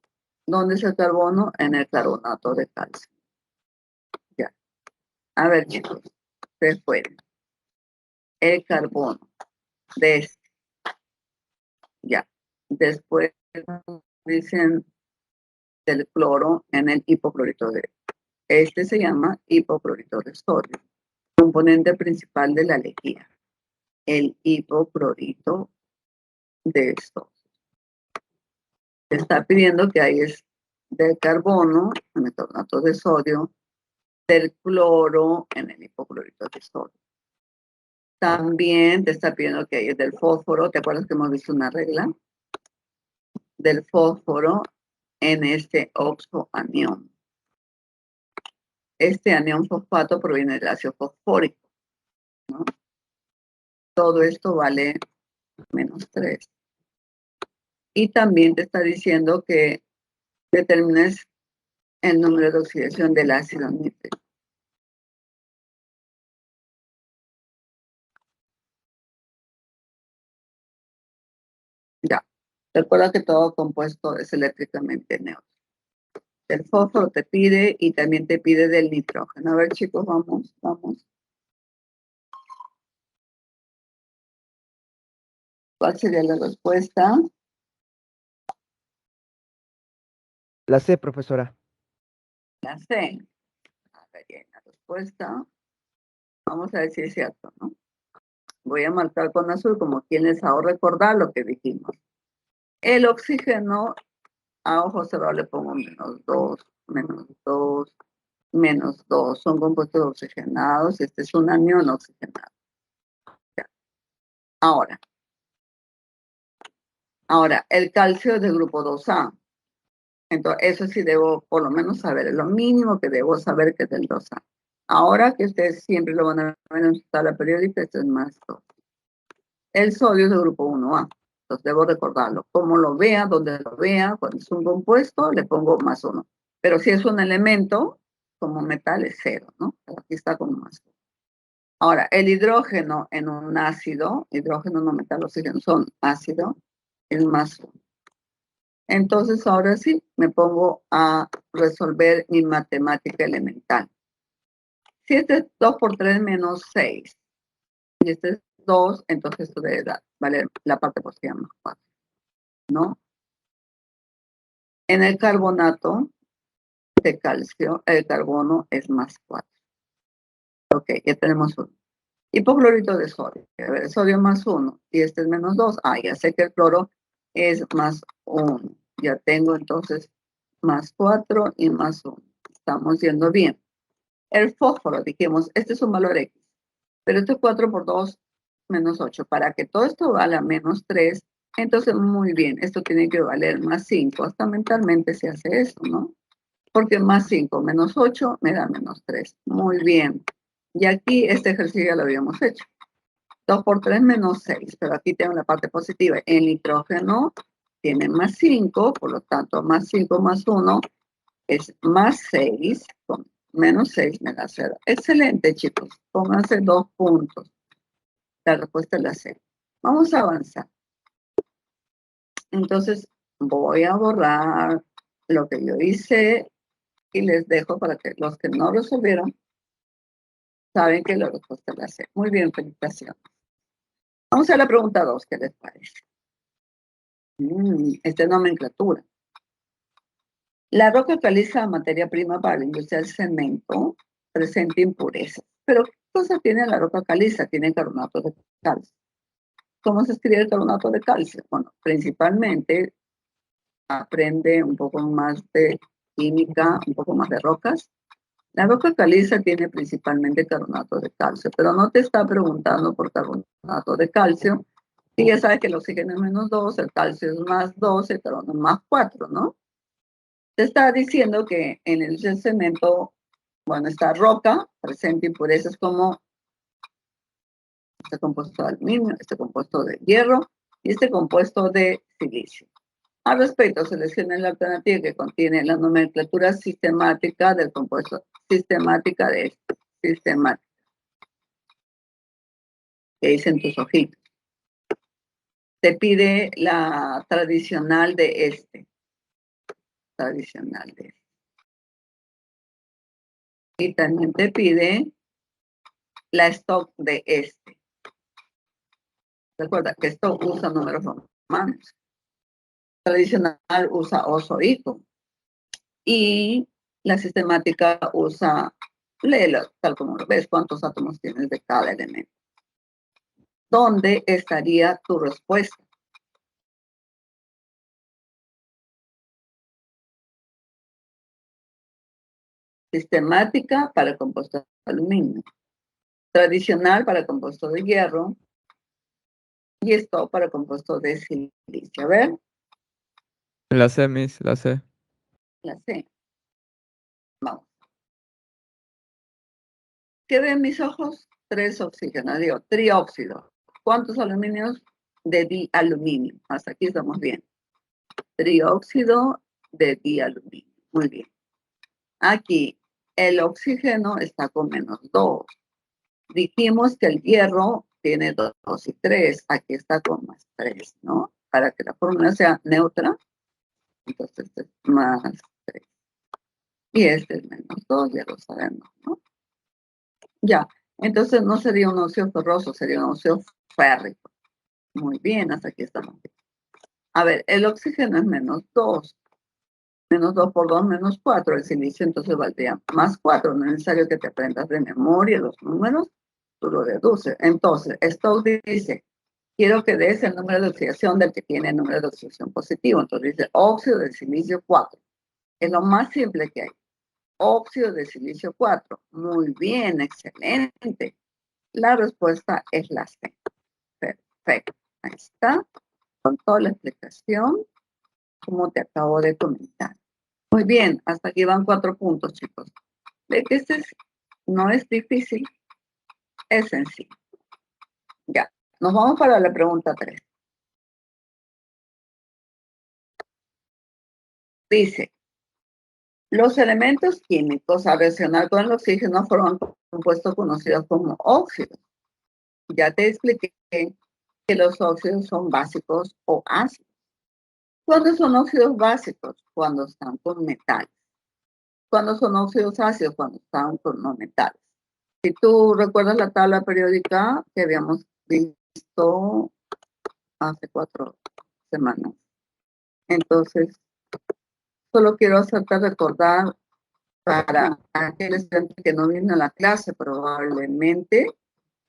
¿Dónde es el carbono? En el carbonato de calcio. Ya. A ver, chicos, ustedes pueden. El carbono de este. Ya. Después dicen del cloro en el hipoclorito de. Este se llama hipoclorito de sodio, componente principal de la lejía. El hipoclorito de sodio. Se está pidiendo que ahí es del carbono en el carbonato de sodio, del cloro en el hipoclorito de sodio. También te está pidiendo que hay del fósforo. ¿Te acuerdas que hemos visto una regla? Del fósforo en este oxoanión. Este anión fosfato proviene del ácido fosfórico, ¿no? Todo esto vale -3. Y también te está diciendo que determines el número de oxidación del ácido nítrico. Ya. Recuerda que todo compuesto es eléctricamente neutro. El fósforo te pide y también te pide del nitrógeno. A ver, chicos, vamos. ¿Cuál sería la respuesta? La C, profesora. La C. A ver, ya hay la respuesta. Vamos a ver si es cierto, ¿no? Voy a marcar con azul como quien les hago recordar lo que dijimos. El oxígeno, a ojo cerrado le pongo -2, -2, -2. Son compuestos oxigenados. Este es un anión oxigenado. Ya. Ahora, el calcio es del grupo 2A. Entonces, eso sí debo por lo menos saber, es lo mínimo que debo saber que es del 2A. Ahora que ustedes siempre lo van a ver en su tabla periódica, esto es +2. El sodio es del grupo 1A. Entonces debo recordarlo. Como lo vea, donde lo vea, cuando es un compuesto, le pongo +1. Pero si es un elemento, como metal es 0, ¿no? Pero aquí está como +1. Ahora, el hidrógeno en un ácido, hidrógeno no metal, oxígeno son ácido, es +1. Entonces, ahora sí, me pongo a resolver mi matemática elemental. Si este es 2 por 3 -6, y este es 2, entonces esto debe valer la parte positiva +4, ¿no? En el carbonato de calcio, el carbono es +4. Ok, ya tenemos uno. Hipoclorito de sodio. A ver, sodio +1 y este es -2. Ah, ya sé que el cloro es +1. Ya tengo entonces +4 y +1. Estamos yendo bien. El fósforo, dijimos, este es un valor X, pero este es 4 por 2, -8. Para que todo esto valga -3, entonces muy bien, esto tiene que valer +5. Hasta mentalmente se hace eso, ¿no? Porque +5 -8 me da -3. Muy bien. Y aquí este ejercicio ya lo habíamos hecho. 2 por 3 -6, pero aquí tengo la parte positiva. El nitrógeno tiene +5, por lo tanto, +5 +1 es +6, con -6 me da 0. Excelente, chicos. Pónganse 2 puntos. La respuesta es la C. Vamos a avanzar. Entonces, voy a borrar lo que yo hice y les dejo para que los que no resolvieron saben que la respuesta es la C. Muy bien, felicitaciones. Vamos a la pregunta 2, ¿qué les parece? Esta es nomenclatura. La roca caliza, materia prima para la industria del cemento, presenta impurezas. Pero, ¿qué cosa tiene la roca caliza? Tiene carbonato de calcio. ¿Cómo se escribe el carbonato de calcio? Bueno, principalmente aprende un poco más de química, un poco más de rocas. La roca caliza tiene principalmente carbonato de calcio, pero no te está preguntando por carbonato de calcio. Y ya sabes que el oxígeno es -2, el calcio es +2, el carbono es +4, ¿no? Te está diciendo que en el cemento, bueno, esta roca presenta impurezas como este compuesto de aluminio, este compuesto de hierro y este compuesto de silicio. Al respecto, seleccione la alternativa que contiene la nomenclatura sistemática del compuesto. Sistemática de este. Sistemática. Que dicen tus hojitas. Te pide la tradicional de este. Tradicional de este. Y también te pide la stock de este. Recuerda que esto usa números romanos. Tradicional usa oso hijo. Y la sistemática usa, léelo tal como lo ves, cuántos átomos tienes de cada elemento. ¿Dónde estaría tu respuesta? Sistemática para compuesto de aluminio. Tradicional para compuesto de hierro. Y esto para compuesto de silicio. A ver, La C, Miss, la C. la C. Vamos. ¿Qué ven mis ojos? 3 oxígenos, digo, trióxido. ¿Cuántos aluminios? De dialuminio. Hasta aquí estamos bien. Trióxido de dialuminio. Muy bien. Aquí el oxígeno está con -2. Dijimos que el hierro tiene 2 y 3. Aquí está con +3, ¿no? Para que la fórmula sea neutra. Entonces este es +3. Y este es -2, ya lo sabemos, ¿no? Ya. Entonces no sería un óxido ferroso, sería un óxido férrico. Muy bien, hasta aquí estamos bien. A ver, el oxígeno es -2. Menos 2 por 2, menos 4. El silicio entonces valdría más 4. No es necesario que te aprendas de memoria los números, tú lo deduces. Entonces, Stokes dice, quiero que des el número de oxidación del que tiene el número de oxidación positivo. Entonces dice, óxido de silicio 4. Es lo más simple que hay. Óxido de silicio 4. Muy bien, excelente. La respuesta es la C. Perfecto. Ahí está. Con toda la explicación, como te acabo de comentar. Muy bien, hasta aquí van 4 puntos, chicos. Ve que no es difícil, es sencillo. Ya, nos vamos para la pregunta 3. Dice, los elementos químicos al reaccionar con el oxígeno forman compuestos conocidos como óxidos. Ya te expliqué que los óxidos son básicos o ácidos. ¿Cuándo son óxidos básicos? Cuando están con metales. ¿Cuándo son óxidos ácidos? Cuando están con no metales. Si tú recuerdas la tabla periódica que habíamos visto hace 4 semanas. Entonces, solo quiero hacerte recordar para aquel estudiante que no vino a la clase probablemente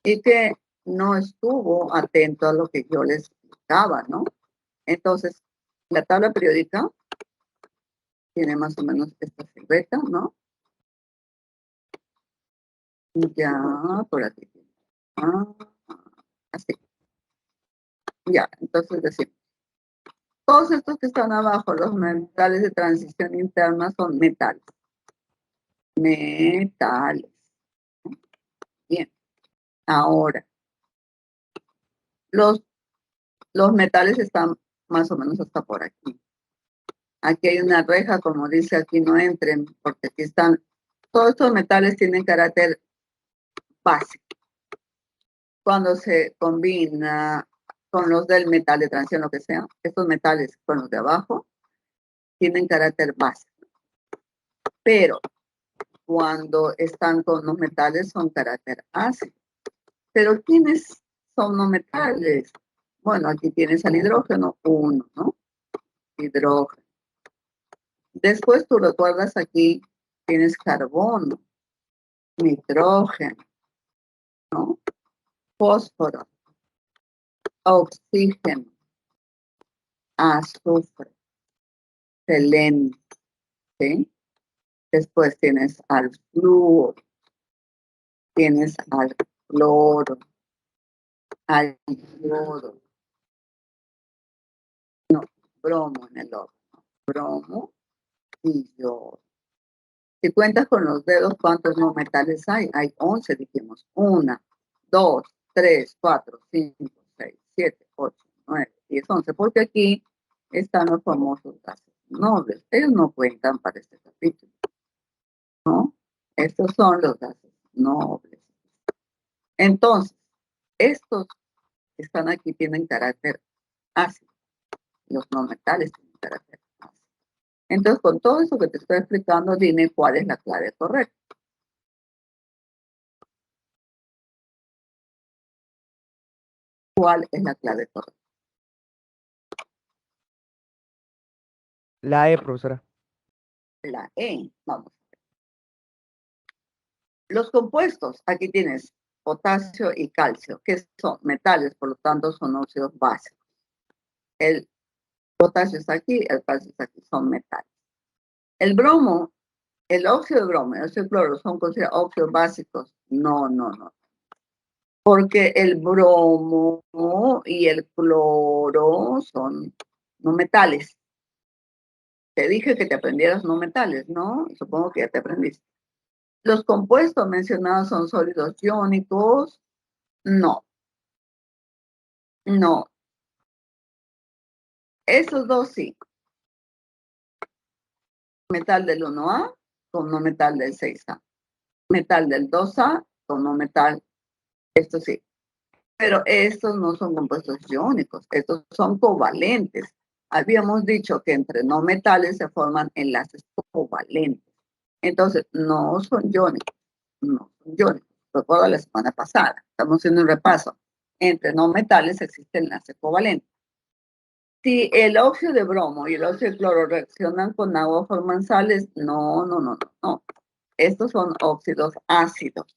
y que no estuvo atento a lo que yo les explicaba, ¿no? Entonces, la tabla periódica tiene más o menos esta silueta, ¿no? Ya, por aquí. Así. Ya, entonces decimos, todos estos que están abajo, los metales de transición interna son metales. Metales. Bien. Ahora, los metales están más o menos hasta por aquí. Aquí hay una reja, como dice, aquí no entren, porque aquí están, todos estos metales tienen carácter básico. Cuando se combina con los del metal de transición, lo que sea, estos metales con los de abajo, tienen carácter básico. Pero cuando están con los metales son carácter ácido. Pero ¿quiénes son los metales? Bueno, aquí tienes al hidrógeno, 1, ¿no? Hidrógeno. Después tú recuerdas aquí tienes carbono, nitrógeno, ¿no? Fósforo, oxígeno, azufre, selenio, ¿sí? Después tienes al flúor, tienes al cloro, al yodo, no, bromo en el otro, bromo y yodo. Si cuentas con los dedos, ¿cuántos no metales hay? Hay 11, dijimos. 1, 2, 3, 4, 5, 6, 7, 8, 9, 10, 11. Porque aquí están los famosos gases nobles. Ellos no cuentan para este capítulo, ¿no? Estos son los gases nobles. Entonces, estos que están aquí tienen carácter ácido. Los no metales tienen carácter ácido. Entonces, con todo eso que te estoy explicando, dime cuál es la clave correcta. ¿Cuál es la clave correcta? La E, profesora. La E. Vamos. Los compuestos, aquí tienes potasio y calcio, que son metales, por lo tanto son óxidos básicos. El potasio está aquí, el calcio está aquí, son metales. El bromo, el óxido de bromo y el óxido de cloro son considerados óxidos básicos. No, no, no. Porque el bromo y el cloro son no metales. Te dije que te aprendieras no metales, ¿no? Supongo que ya te aprendiste. ¿Los compuestos mencionados son sólidos iónicos? No. No. Esos dos sí. Metal del 1A con no metal del 6A. Metal del 2A con no metal. Esto sí. Pero estos no son compuestos iónicos. Estos son covalentes. Habíamos dicho que entre no metales se forman enlaces covalentes. Entonces, no son iónicos. No son iónicos. Recuerdo la semana pasada. Estamos haciendo un repaso. Entre no metales existe enlace covalente. Si el óxido de bromo y el óxido de cloro reaccionan con agua, forman sales. No. Estos son óxidos ácidos.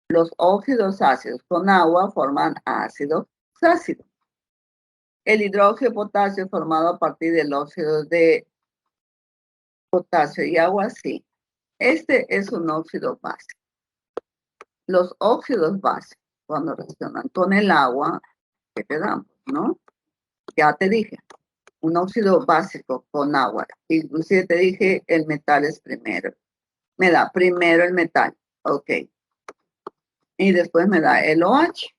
Los óxidos ácidos con agua forman ácidos ácidos. El hidróxido de potasio formado a partir del óxido de potasio y agua, sí. Este es un óxido básico. Los óxidos básicos, cuando reaccionan con el agua, ¿qué te damos? ¿No? Ya te dije, un óxido básico con agua. Inclusive te dije, el metal es primero. Me da primero el metal. Ok. Y después me da el OH.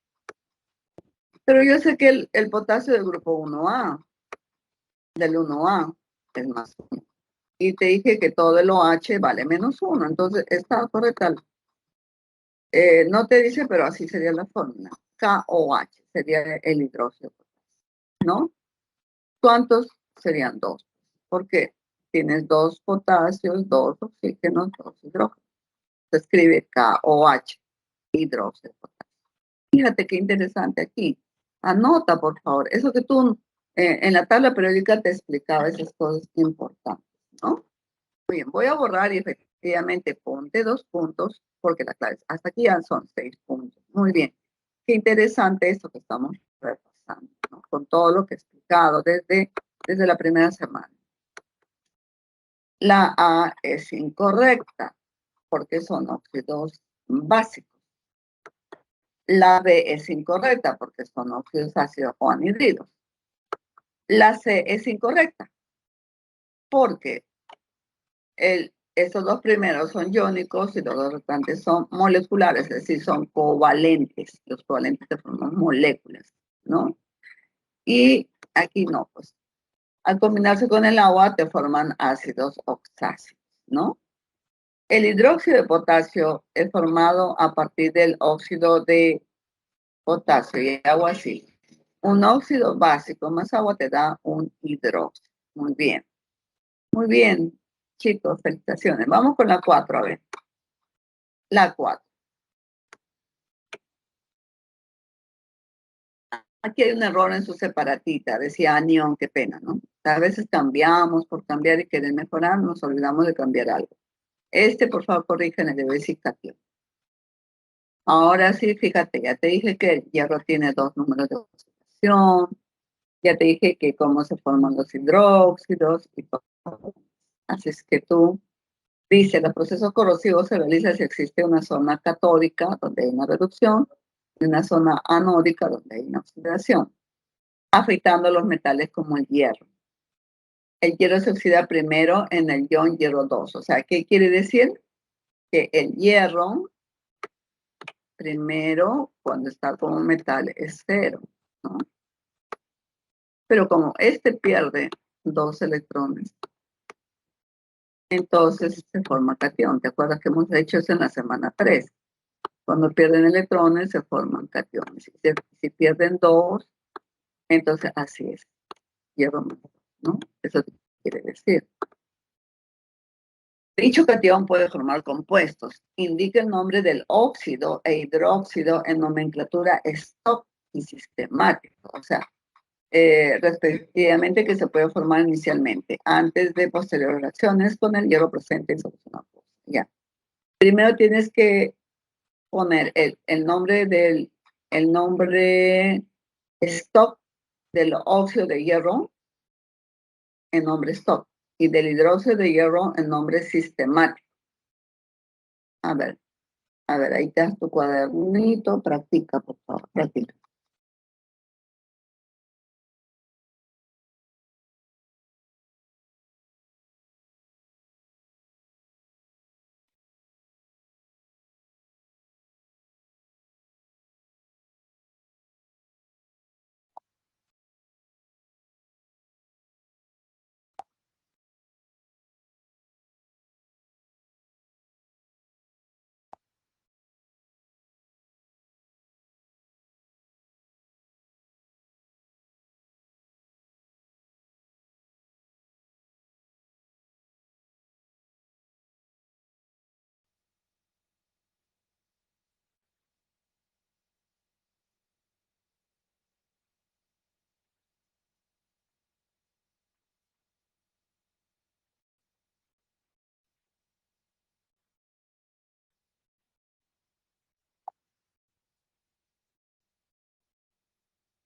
Pero yo sé que el potasio del grupo 1A, del 1A, es más 1. Y te dije que todo el OH vale menos 1. Entonces, está correcta. No te dice, pero así sería la fórmula. KOH sería el hidróxido, ¿no? ¿Cuántos serían? 2. Porque tienes 2 potasios, 2 oxígenos, 2 hidrógenos. Se escribe KOH, hidróxido de potasio. Fíjate qué interesante aquí. Anota, por favor. Eso que tú en la tabla periódica te explicaba esas cosas importantes, ¿no? Muy bien, voy a borrar y efectivamente ponte 2 puntos porque la clave hasta aquí ya son 6 puntos. Muy bien. Qué interesante esto que estamos repasando, ¿no? Con todo lo que he explicado desde la primera semana. La A es incorrecta porque son óxidos básicos. La B es incorrecta porque son óxidos ácidos o anhidridos. La C es incorrecta porque estos dos primeros son iónicos y los dos restantes son moleculares, es decir, son covalentes. Los covalentes se forman moléculas, ¿no? Y aquí no, pues al combinarse con el agua te forman ácidos oxáceos, ¿no? El hidróxido de potasio es formado a partir del óxido de potasio y agua así. Un óxido básico más agua te da un hidróxido. Muy bien. Muy bien, chicos, felicitaciones. Vamos con la 4, a ver. La 4. Aquí hay un error en su separatita. Decía anión, qué pena, ¿no? A veces cambiamos por cambiar y querer mejorar, nos olvidamos de cambiar algo. Por favor, corríjanme, debe decir cation. Ahora sí, fíjate, ya te dije que el hierro tiene 2 números de oxidación. Ya te dije que cómo se forman los hidróxidos y todo. Así es que tú dices, los procesos corrosivos se realizan si existe una zona catódica donde hay una reducción y una zona anódica donde hay una oxidación, afectando los metales como el hierro. El hierro se oxida primero en el ion hierro 2. O sea, ¿qué quiere decir? Que el hierro primero, cuando está como metal, es 0, ¿no? Pero como pierde 2 electrones, entonces se forma cation. ¿Te acuerdas que hemos hecho eso en la semana 3? Cuando pierden electrones se forman cationes. Si pierden 2, entonces así es. Hierro más, ¿no? Eso quiere decir. Dicho cation puede formar compuestos. Indica el nombre del óxido e hidróxido en nomenclatura stock y sistemático. O sea, respectivamente que se puede formar inicialmente, antes de posteriores reacciones con el hierro presente en solución acuosa. Ya. Primero tienes que poner el nombre stock del óxido de hierro en nombre stock y del hidróxido de hierro en nombre sistemático. A ver, ahí te das tu cuadernito, practica, por favor, practica.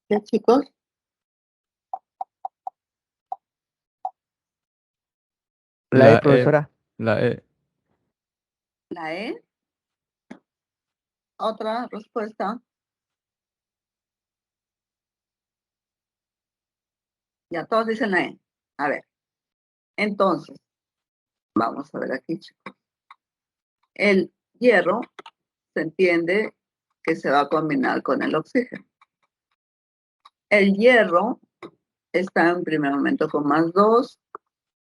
¿Qué, chicos? La E, La E, profesora. la E. La E. Otra respuesta. Ya todos dicen la E. A ver. Entonces, vamos a ver aquí, chicos. El hierro se entiende que se va a combinar con el oxígeno. El hierro está en primer momento con +2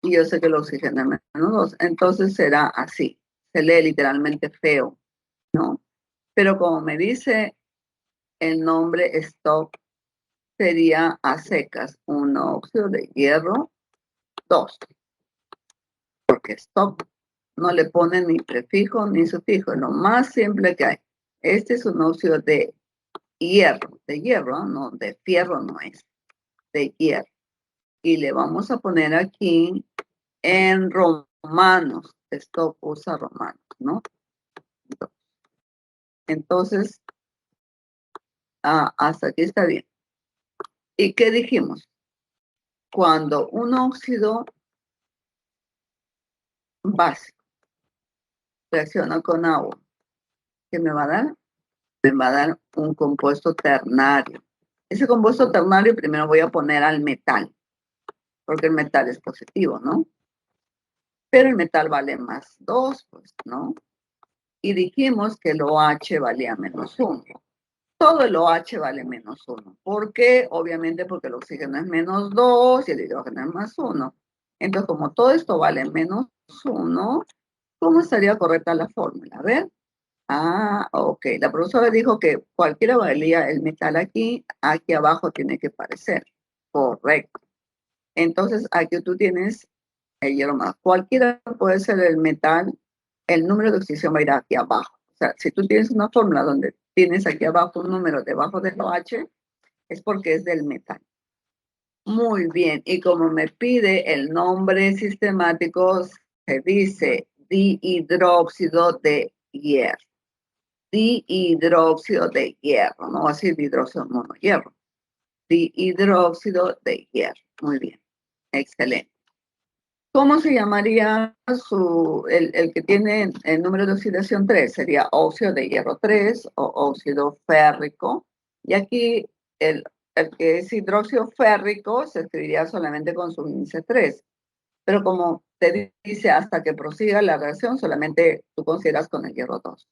y yo sé que el oxígeno es -2. Entonces será así. Se lee literalmente feo, ¿no? Pero como me dice el nombre stop, sería a secas un óxido de hierro 2. Porque stop no le pone ni prefijo ni sufijo, es lo más simple que hay. Este es un óxido de hierro, no, de fierro no es, de hierro. Y le vamos a poner aquí en romanos, stop usa romanos, ¿no? Entonces, hasta aquí está bien. ¿Y qué dijimos? Cuando un óxido básico reacciona con agua, ¿qué me va a dar? Me va a dar un compuesto ternario. Ese compuesto ternario primero voy a poner al metal, porque el metal es positivo, ¿no? Pero el metal vale +2, pues, ¿no? Y dijimos que el OH valía -1. Todo el OH vale -1. ¿Por qué? Obviamente porque el oxígeno es -2 y el hidrógeno es +1. Entonces, como todo esto vale -1, ¿cómo estaría correcta la fórmula? A ver. Ok. La profesora dijo que cualquiera valía el metal aquí abajo tiene que parecer. Correcto. Entonces, aquí tú tienes el hierro más. Cualquiera puede ser el metal, el número de oxidación va a ir aquí abajo. O sea, si tú tienes una fórmula donde tienes aquí abajo un número debajo del OH, es porque es del metal. Muy bien. Y como me pide el nombre sistemático, se dice dihidróxido de hierro. Dihidróxido de hierro, no así dihidróxido monohierro. Dihidróxido de hierro. Muy bien. Excelente. ¿Cómo se llamaría el que tiene el número de oxidación 3? Sería óxido de hierro 3 o óxido férrico. Y aquí el que es hidróxido férrico se escribiría solamente con su índice 3. Pero como te dice hasta que prosiga la reacción, solamente tú consideras con el hierro 2.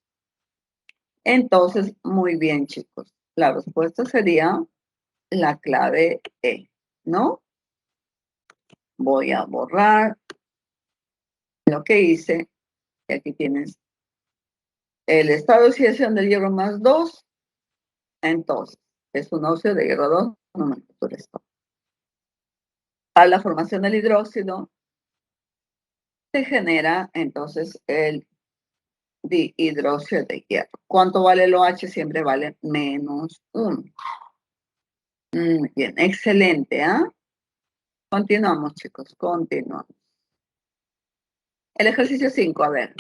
Entonces, muy bien, chicos. La respuesta sería la clave E, ¿no? Voy a borrar lo que hice. Y aquí tienes el estado de oxidación del hierro +2. Entonces, es un óxido de hierro 2, nomenclatura stop. A la formación del hidróxido se genera entonces el dihidróxido de hierro. ¿Cuánto vale el OH? Siempre vale -1. Bien, excelente, ¿ah? Continuamos, chicos, continuamos. El ejercicio 5, a ver.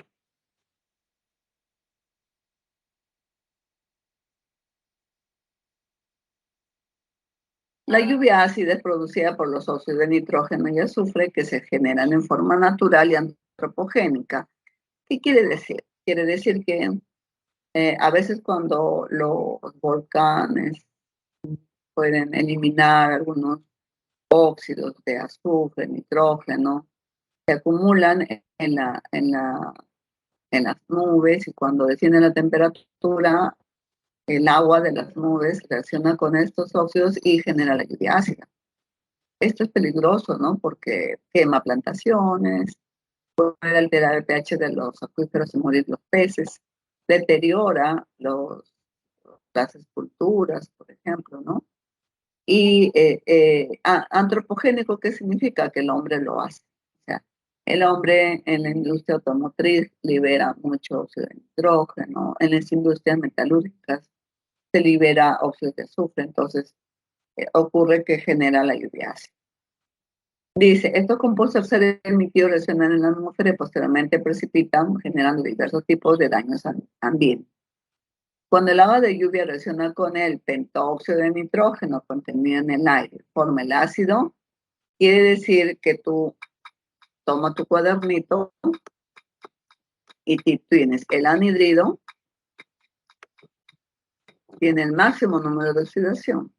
La lluvia ácida es producida por los óxidos de nitrógeno y azufre que se generan en forma natural y antropogénica. ¿Qué quiere decir? Quiere decir que a veces cuando los volcanes pueden eliminar algunos óxidos de azufre, nitrógeno, se acumulan en las nubes y cuando desciende la temperatura, el agua de las nubes reacciona con estos óxidos y genera la lluvia ácida. Esto es peligroso, ¿no? Porque quema plantaciones, puede alterar el pH de los acuíferos y morir los peces, deteriora las esculturas, por ejemplo, ¿no? Y antropogénico, ¿qué significa? Que el hombre lo hace. O sea, el hombre en la industria automotriz libera mucho óxido de nitrógeno, en las industrias metalúrgicas se libera óxido de azufre, entonces ocurre que genera la lluvia ácida. Dice, estos compuestos ser emitidos reaccionan en la atmósfera y posteriormente precipitan, generando diversos tipos de daños al ambiente. Cuando el agua de lluvia reacciona con el pentóxido de nitrógeno contenido en el aire, forma el ácido, quiere decir que tú tomas tu cuadernito y tienes el anhidrido, tiene el máximo número de oxidación,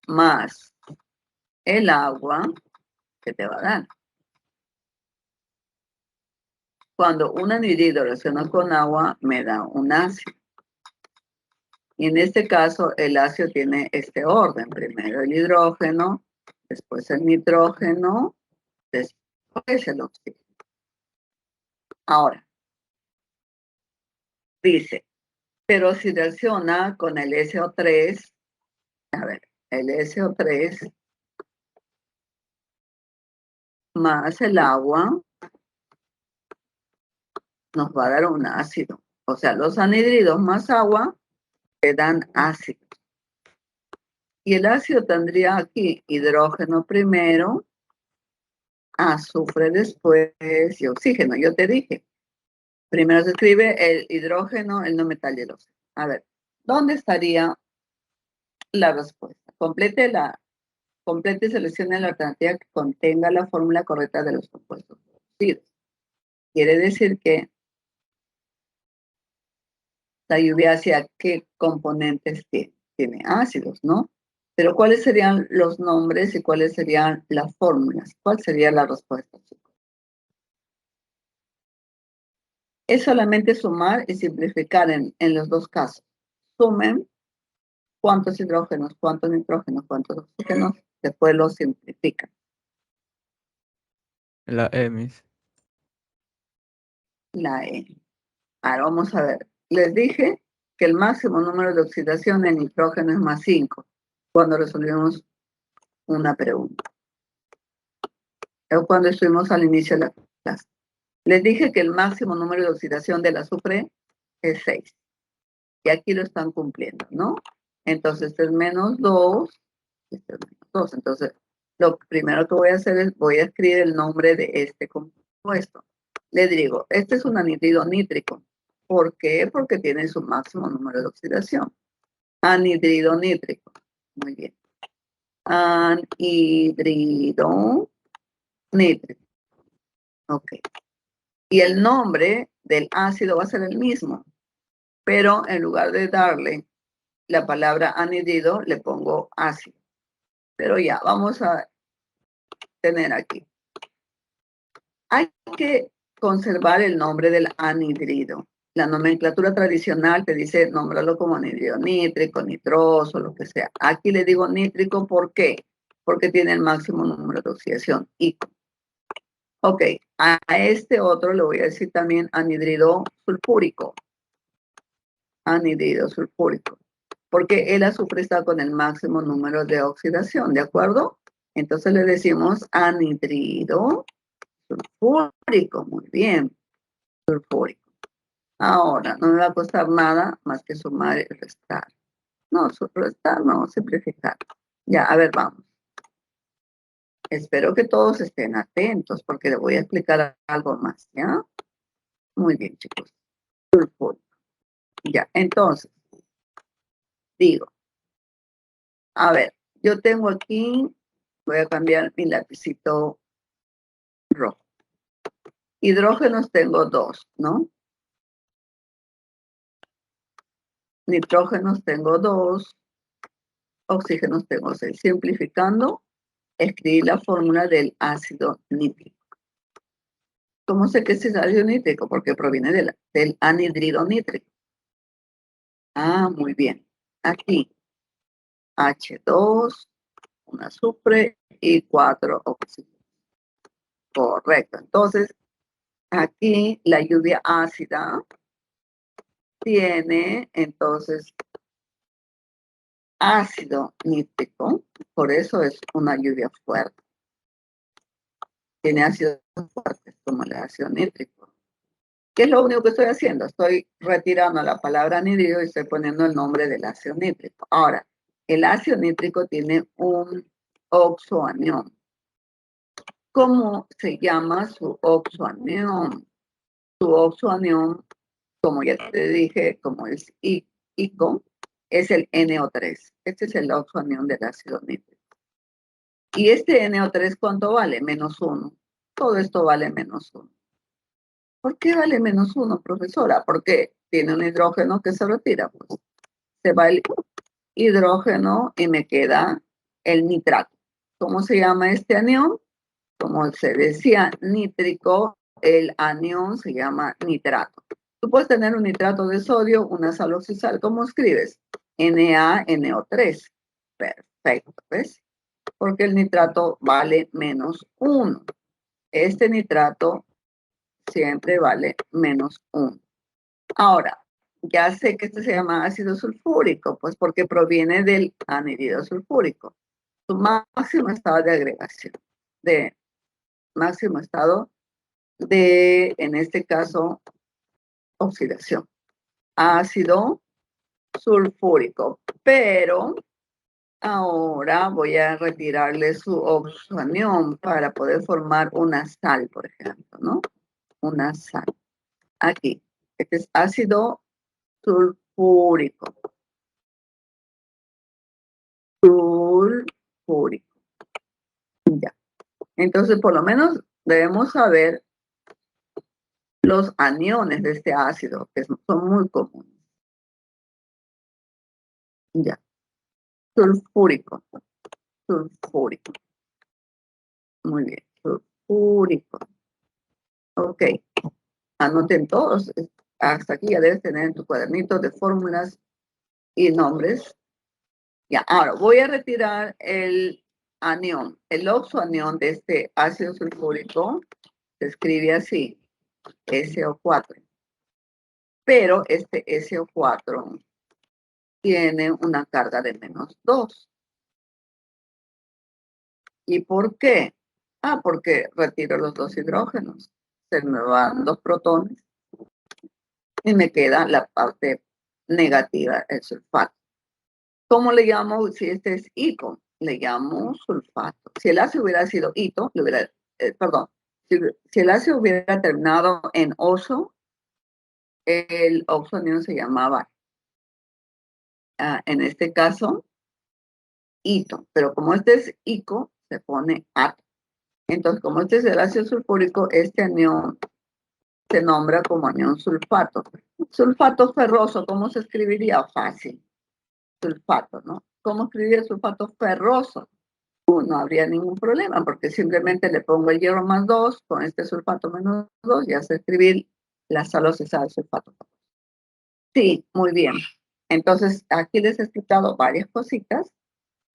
más el agua que te va a dar. Cuando un anhidrido reacciona con agua, me da un ácido. Y en este caso, el ácido tiene este orden. Primero el hidrógeno, después el nitrógeno, después el oxígeno. Ahora, dice, pero si reacciona con el SO3, a ver, el SO3 más el agua nos va a dar un ácido. O sea, los anhidridos más agua te dan ácido. Y el ácido tendría aquí hidrógeno primero, azufre después y oxígeno. Yo te dije, primero se escribe el hidrógeno, el no metal y el oxígeno. A ver, ¿dónde estaría la respuesta? Complete y seleccione la alternativa que contenga la fórmula correcta de los compuestos reducidos. Quiere decir que la lluvia ácida, ¿qué componentes tiene? Tiene ácidos, ¿no? Pero ¿cuáles serían los nombres y cuáles serían las fórmulas? ¿Cuál sería la respuesta, chicos? Es solamente sumar y simplificar en los dos casos. Sumen cuántos hidrógenos, cuántos nitrógenos, cuántos oxígenos, después lo simplifican. La E, Miss. La E. Ahora vamos a ver. Les dije que el máximo número de oxidación en nitrógeno es más 5 cuando resolvimos una pregunta. Es cuando estuvimos al inicio de la clase. Les dije que el máximo número de oxidación del azufre es 6. Y aquí lo están cumpliendo, ¿no? Entonces, este es menos 2, este es menos 2. Entonces, lo primero que voy a hacer es, voy a escribir el nombre de este compuesto. Le digo, este es un anhidrido nítrico. ¿Por qué? Porque tiene su máximo número de oxidación. Anhidrido nítrico. Muy bien. Anhidrido nítrico. Ok. Y el nombre del ácido va a ser el mismo, pero en lugar de darle la palabra anhidrido, le pongo ácido. Pero ya, vamos a tener aquí. Hay que conservar el nombre del anhidrido. La nomenclatura tradicional te dice nómbralo como anhidrido nítrico, nitroso, lo que sea. Aquí le digo nítrico, ¿por qué? Porque tiene el máximo número de oxidación. Y, ok, a este otro le voy a decir también anhidrido sulfúrico. Anhidrido sulfúrico. Porque el azufre está con el máximo número de oxidación, ¿de acuerdo? Entonces le decimos anhidrido sulfúrico. Muy bien, sulfúrico. Ahora, no me va a costar nada más que sumar y restar. No, restar, no, simplificar. Ya, a ver, vamos. Espero que todos estén atentos porque les voy a explicar algo más, ¿ya? Muy bien, chicos. Sulfúrico. Ya, entonces, digo, a ver, yo tengo aquí, voy a cambiar mi lapicito rojo. Hidrógenos tengo 2, ¿no? Nitrógenos tengo 2, oxígenos tengo 6. Simplificando, escribí la fórmula del ácido nítrico. ¿Cómo sé que es ácido nítrico? Porque proviene del anhidrido nítrico. Ah, muy bien. Aquí, H2, un azufre y 4 oxígenos. Correcto. Entonces, aquí la lluvia ácida tiene, entonces, ácido nítrico, por eso es una lluvia fuerte. Tiene ácidos fuertes como el ácido nítrico. ¿Qué es lo único que estoy haciendo? Estoy retirando la palabra anhidrido y estoy poniendo el nombre del ácido nítrico. Ahora, el ácido nítrico tiene un oxoanión. ¿Cómo se llama su oxoanión? Su oxoanión como ya te dije, como es ICO, es el NO3. Este es el oxoanión del ácido nítrico. Y este NO3, ¿cuánto vale? -1. Todo esto vale -1. ¿Por qué vale -1, profesora? Porque tiene un hidrógeno que se retira. Pues se va el hidrógeno y me queda el nitrato. ¿Cómo se llama este anión? Como se decía, nítrico, el anión se llama nitrato. Tú puedes tener un nitrato de sodio, una sal oxisal. ¿Cómo escribes? NaNO3. Perfecto, ¿ves? Porque el nitrato vale -1. Este nitrato siempre vale -1. Ahora, ya sé que este se llama ácido sulfúrico, pues porque proviene del anhídrido sulfúrico. Su máximo estado de agregación, máximo estado de, en este caso, oxidación. Ácido sulfúrico. Pero ahora voy a retirarle su oxoanión para poder formar una sal, por ejemplo, ¿no? Una sal. Aquí. Este es ácido sulfúrico. Sulfúrico. Ya. Entonces, por lo menos debemos saber los aniones de este ácido, que son muy comunes. Ya. Sulfúrico. Sulfúrico. Muy bien. Sulfúrico. Ok. Anoten todos. Hasta aquí ya debes tener en tu cuadernito de fórmulas y nombres. Ya. Ahora voy a retirar el anión. El oxoanión de este ácido sulfúrico se escribe así. SO4. Pero este SO4 tiene una carga de -2. ¿Y por qué? Porque retiro los dos hidrógenos. Se me van 2 protones y me queda la parte negativa, el sulfato. ¿Cómo le llamo si este es ICO? Le llamo sulfato. Si el ácido hubiera sido ITO, le hubiera, si el ácido hubiera terminado en oso, el oxoanión se llamaba, en este caso, ITO. Pero como este es ICO, se pone ATO. Entonces, como este es el ácido sulfúrico, este anión se nombra como anión sulfato. Sulfato ferroso, ¿cómo se escribiría? Fácil. Sulfato, ¿no? ¿Cómo escribiría sulfato ferroso? No habría ningún problema, porque simplemente le pongo el hierro +2 con este sulfato -2 y hace escribir la saloxizada de sulfato. Sí, muy bien. Entonces, aquí les he explicado varias cositas.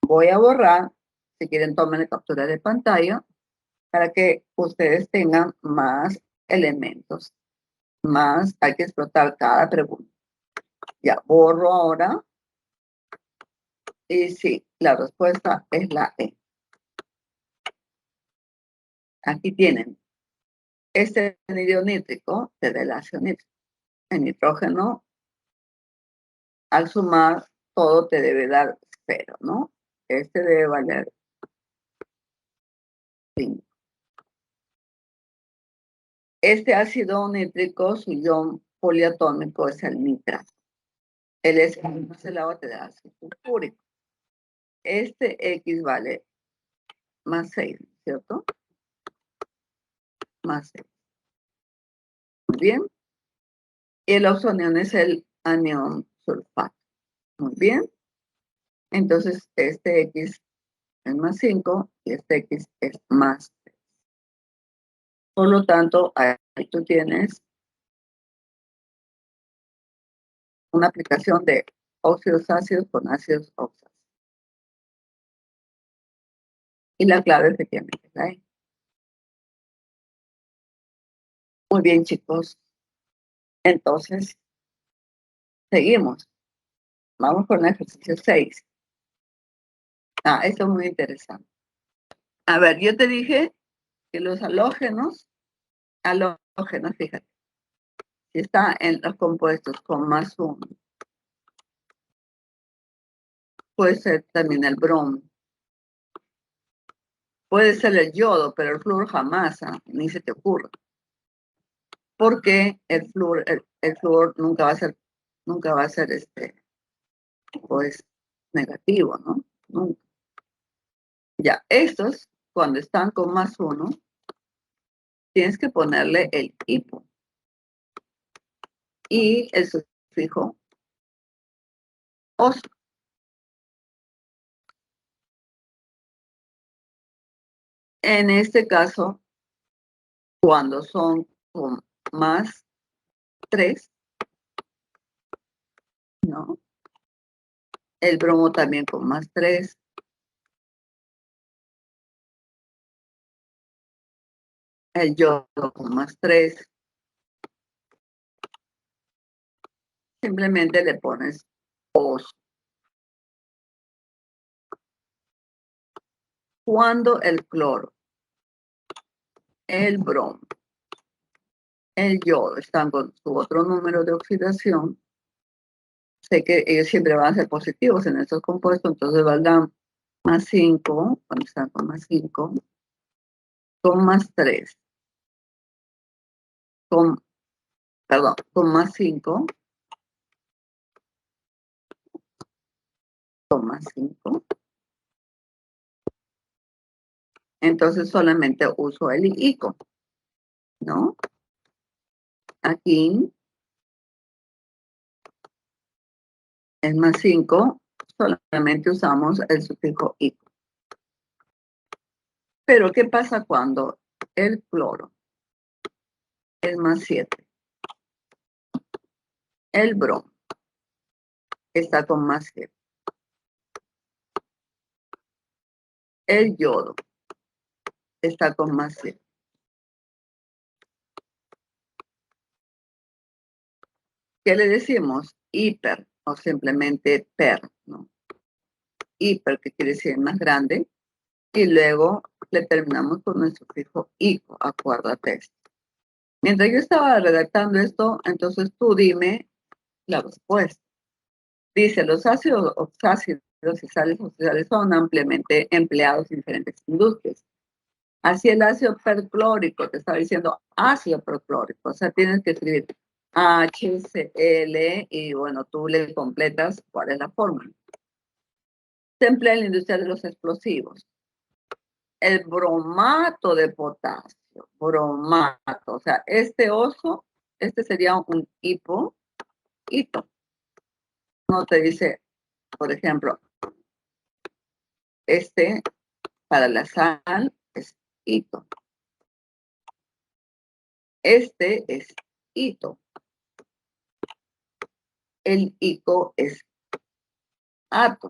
Voy a borrar, si quieren tomen captura de pantalla, para que ustedes tengan más elementos. Más hay que explotar cada pregunta. Ya, borro ahora. Y sí, la respuesta es la E. Aquí tienen este anhídrido nítrico del ácido nítrico. El nitrógeno, al sumar, todo te debe dar 0, ¿no? Este debe valer 5. Este ácido nítrico, su ion poliatómico, es el nitrato. El S más el agua te da ácido sulfúrico. Este X vale +6, ¿cierto? +6. Muy bien. Y el oxoanión es el anión sulfato. Muy bien. Entonces, este X es +5 y este X es +3. Por lo tanto, ahí tú tienes una aplicación de óxidos ácidos con ácidos oxalatos. Y la clave efectivamente es la E. Muy bien, chicos. Entonces, seguimos. Vamos con el ejercicio 6. Esto es muy interesante. A ver, yo te dije que los halógenos, fíjate, si está en los compuestos con +1, puede ser también el bromo. Puede ser el yodo, pero el flúor jamás, ni se te ocurra. porque el flúor nunca va a ser pues negativo, ¿no? Nunca. Ya, estos, cuando están con +1, tienes que ponerle el hipo y el sufijo oso. En este caso, cuando son con +3, ¿no? El bromo también con +3. El yodo con +3. Simplemente le pones oso. Cuando el cloro, el bromo, el yodo están con su otro número de oxidación, sé que ellos siempre van a ser positivos en estos compuestos, entonces valdrán +5, cuando están con +5, con +3, con +5, con +5. Entonces solamente uso el ico, ¿no? Aquí en +5 solamente usamos el sufijo ico. Pero ¿qué pasa cuando el cloro es +7? El bromo está con +7. El yodo está con +7. ¿Qué le decimos? Hiper o simplemente per, ¿no? Hiper, que quiere decir más grande, y luego le terminamos con nuestro sufijo ico, acuérdate esto. Mientras yo estaba redactando esto, entonces tú dime la respuesta. Dice, los ácidos oxácidos y sales oxidales son ampliamente empleados en diferentes industrias. Así el ácido perclórico, te estaba diciendo ácido perclórico, o sea, tienes que escribir HCl y bueno, tú le completas cuál es la fórmula. Se emplea en la industria de los explosivos. El bromato de potasio, bromato, o sea, este oso, este sería un hito. No te dice, por ejemplo, para la sal es hito. Este es hito. El ico es ato.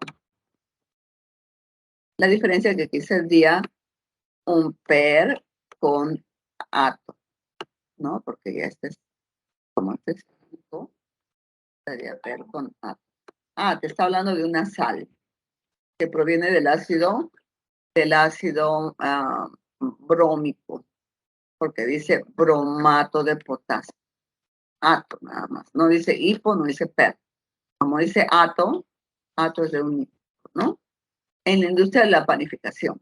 La diferencia es que aquí sería un per con ato, ¿no? Porque ya este es como este es ico, sería per con ato. Ah, te está hablando de una sal que proviene del ácido brómico, porque dice bromato de potasio. Ato nada más. No dice hipo, no dice per. Como dice ato es de un hipo, ¿no? En la industria de la panificación.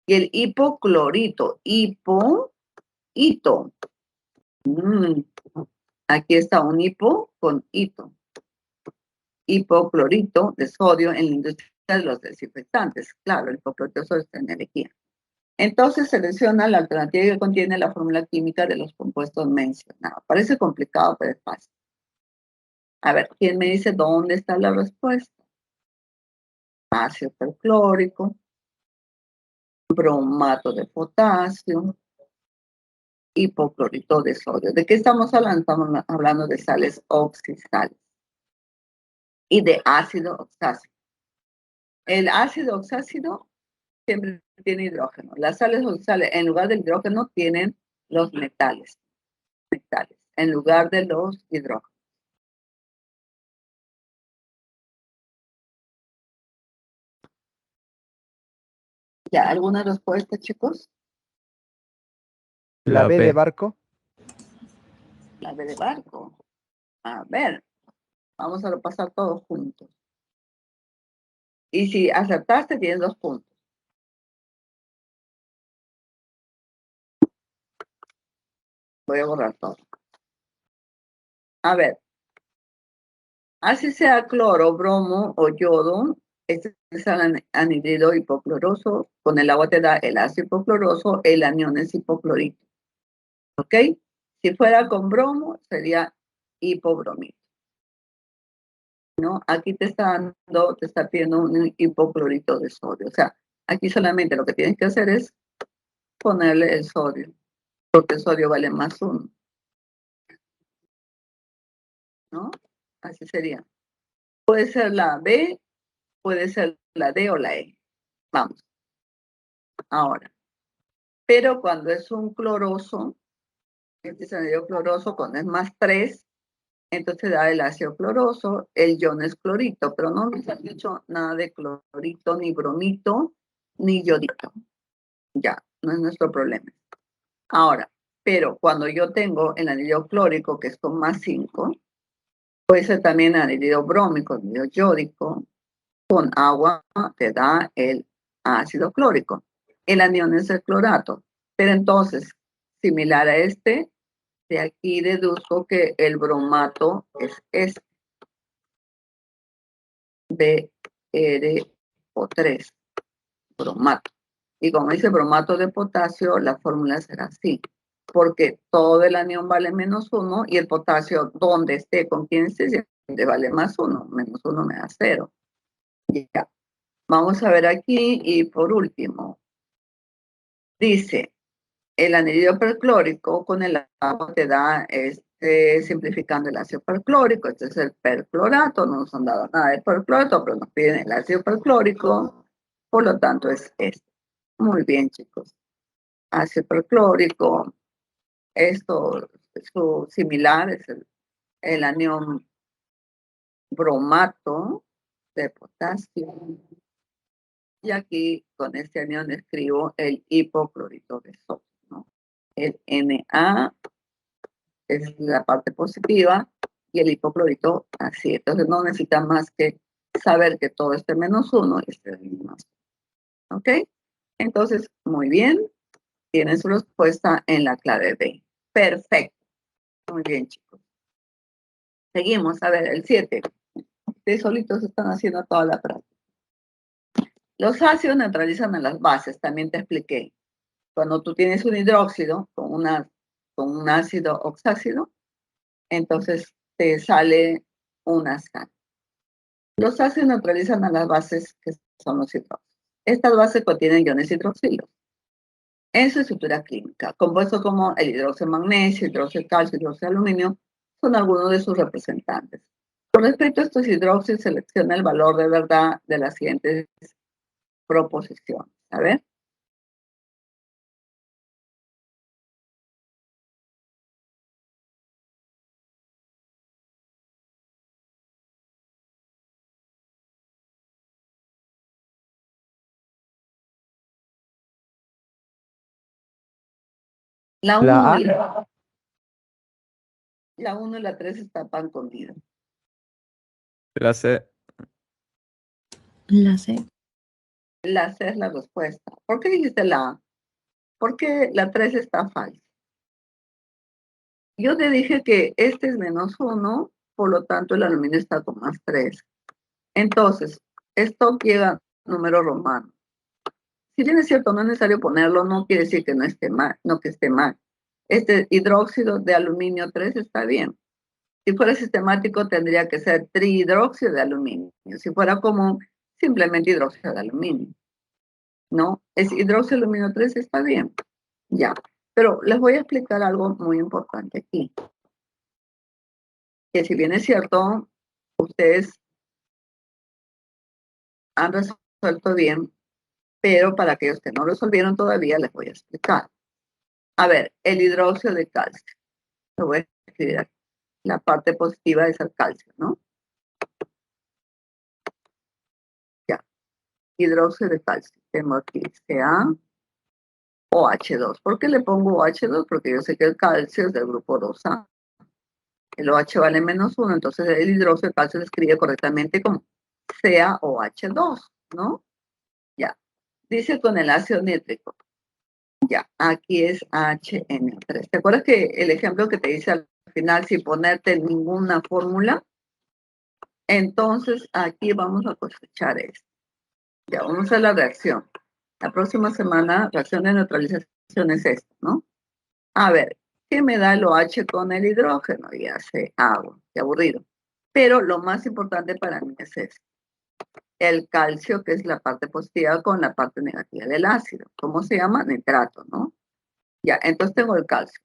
Y el hipoclorito, hito. Aquí está un hipo con hito. Hipoclorito de sodio en la industria de los desinfectantes. Claro, el hipoclorito de sodio está en energía. Entonces selecciona la alternativa que contiene la fórmula química de los compuestos mencionados. Parece complicado, pero es fácil. A ver, ¿quién me dice dónde está la respuesta? Ácido perclórico, bromato de potasio, hipoclorito de sodio. ¿De qué estamos hablando? Estamos hablando de sales oxidales y de ácido oxácido. El ácido oxácido siempre tiene hidrógeno. Las sales oxidales, en lugar del hidrógeno, tienen los metales, en lugar de los hidrógenos. ¿Ya alguna respuesta, chicos? La B de barco. La B de barco. A ver, vamos a repasar todos juntos. Y si acertaste, tienes 2 puntos. Voy a borrar todo. A ver, así sea cloro, bromo o yodo, este es el anhidrido hipocloroso. Con el agua te da el ácido hipocloroso, el anión es hipoclorito. ¿Ok? Si fuera con bromo, sería hipobromito. ¿No? Aquí te está pidiendo un hipoclorito de sodio. O sea, aquí solamente lo que tienes que hacer es ponerle el sodio, porque el sodio vale más 1. ¿No? Así sería. Puede ser la B, puede ser la D o la E. Vamos. Ahora. Pero cuando es un cloroso, este es anhidro cloroso, cuando es más 3, entonces da el ácido cloroso, el ion es clorito, pero no nos han dicho nada de clorito, ni bromito, ni yodito. Ya, no es nuestro problema. Ahora, pero cuando yo tengo el anhidro clórico, que es con más 5, puede ser también anhidro brómico, anhidro yódico, con agua te da el ácido clórico. El anión es el clorato. Pero entonces, similar a este, de aquí deduzco que el bromato es este. BrO3, bromato. Y como dice bromato de potasio, la fórmula será así. Porque todo el anión vale menos 1 y el potasio, donde esté, con quien esté, siempre vale más 1. Menos 1 me da 0. Ya. Vamos a ver aquí y por último. Dice, el anhídrido perclórico con el agua te da, simplificando el ácido perclórico, este es el perclorato, no nos han dado nada de perclorato, pero nos piden el ácido perclórico, por lo tanto es este. Muy bien, chicos. Ácido perclórico, esto es su similar, es el anión bromato de potasio. Y aquí con este anión escribo el hipoclorito de sodio, ¿no? El Na es la parte positiva y el hipoclorito así. Entonces no necesita más que saber que todo esté menos 1 y esté más 1. ¿Ok? Entonces, muy bien. Tienen su respuesta en la clave B. Perfecto. Muy bien, chicos. Seguimos. A ver, el 7. Ustedes solitos están haciendo toda la práctica. Los ácidos neutralizan a las bases. También te expliqué. Cuando tú tienes un hidróxido con un ácido oxácido, entonces te sale una sal. Los ácidos neutralizan a las bases que son los hidróxidos. Estas bases contienen iones hidroxilos en su estructura química, compuestos como el hidróxido de magnesio, hidróxido de calcio, hidróxido de aluminio, son algunos de sus representantes. Con respecto a estos hidróxidos, selecciona el valor de verdad de las siguientes proposiciones. A ver. La 1 La A. y la 3 están conmigo. La C. La C. La C es la respuesta. ¿Por qué dijiste la A? Porque la 3 está falsa. Yo te dije que este es menos 1, por lo tanto el aluminio está con más 3. Entonces, esto lleva número romano. Si bien es cierto, no es necesario ponerlo, no quiere decir que no esté mal, no que esté mal. Este hidróxido de aluminio 3 está bien. Si fuera sistemático, tendría que ser trihidróxido de aluminio. Si fuera común, simplemente hidróxido de aluminio. ¿No? Es hidróxido de aluminio 3 está bien. Ya. Pero les voy a explicar algo muy importante aquí. Que si bien es cierto, ustedes han resuelto bien, pero para aquellos que no resolvieron todavía, les voy a explicar. A ver, el hidróxido de calcio. Lo voy a escribir aquí. La parte positiva es el calcio, ¿no? Ya. Hidróxido de calcio. Tengo aquí CaOH2. ¿Por qué le pongo OH2? Porque yo sé que el calcio es del grupo 2A. El OH vale menos 1, entonces el hidróxido de calcio se escribe correctamente como CaOH2, ¿no? Ya. Dice con el ácido nítrico. Ya, aquí es HN3. ¿Te acuerdas que el ejemplo que te hice al final sin ponerte ninguna fórmula. Entonces, aquí vamos a cosechar esto. Ya, vamos a hacer la reacción. La próxima semana, reacción de neutralización es esta, ¿no? A ver, ¿qué me da el OH con el hidrógeno? Ya sé, agua, qué aburrido. Pero lo más importante para mí es esto. El calcio, que es la parte positiva con la parte negativa del ácido. ¿Cómo se llama? Nitrato, ¿no? Ya, entonces tengo el calcio.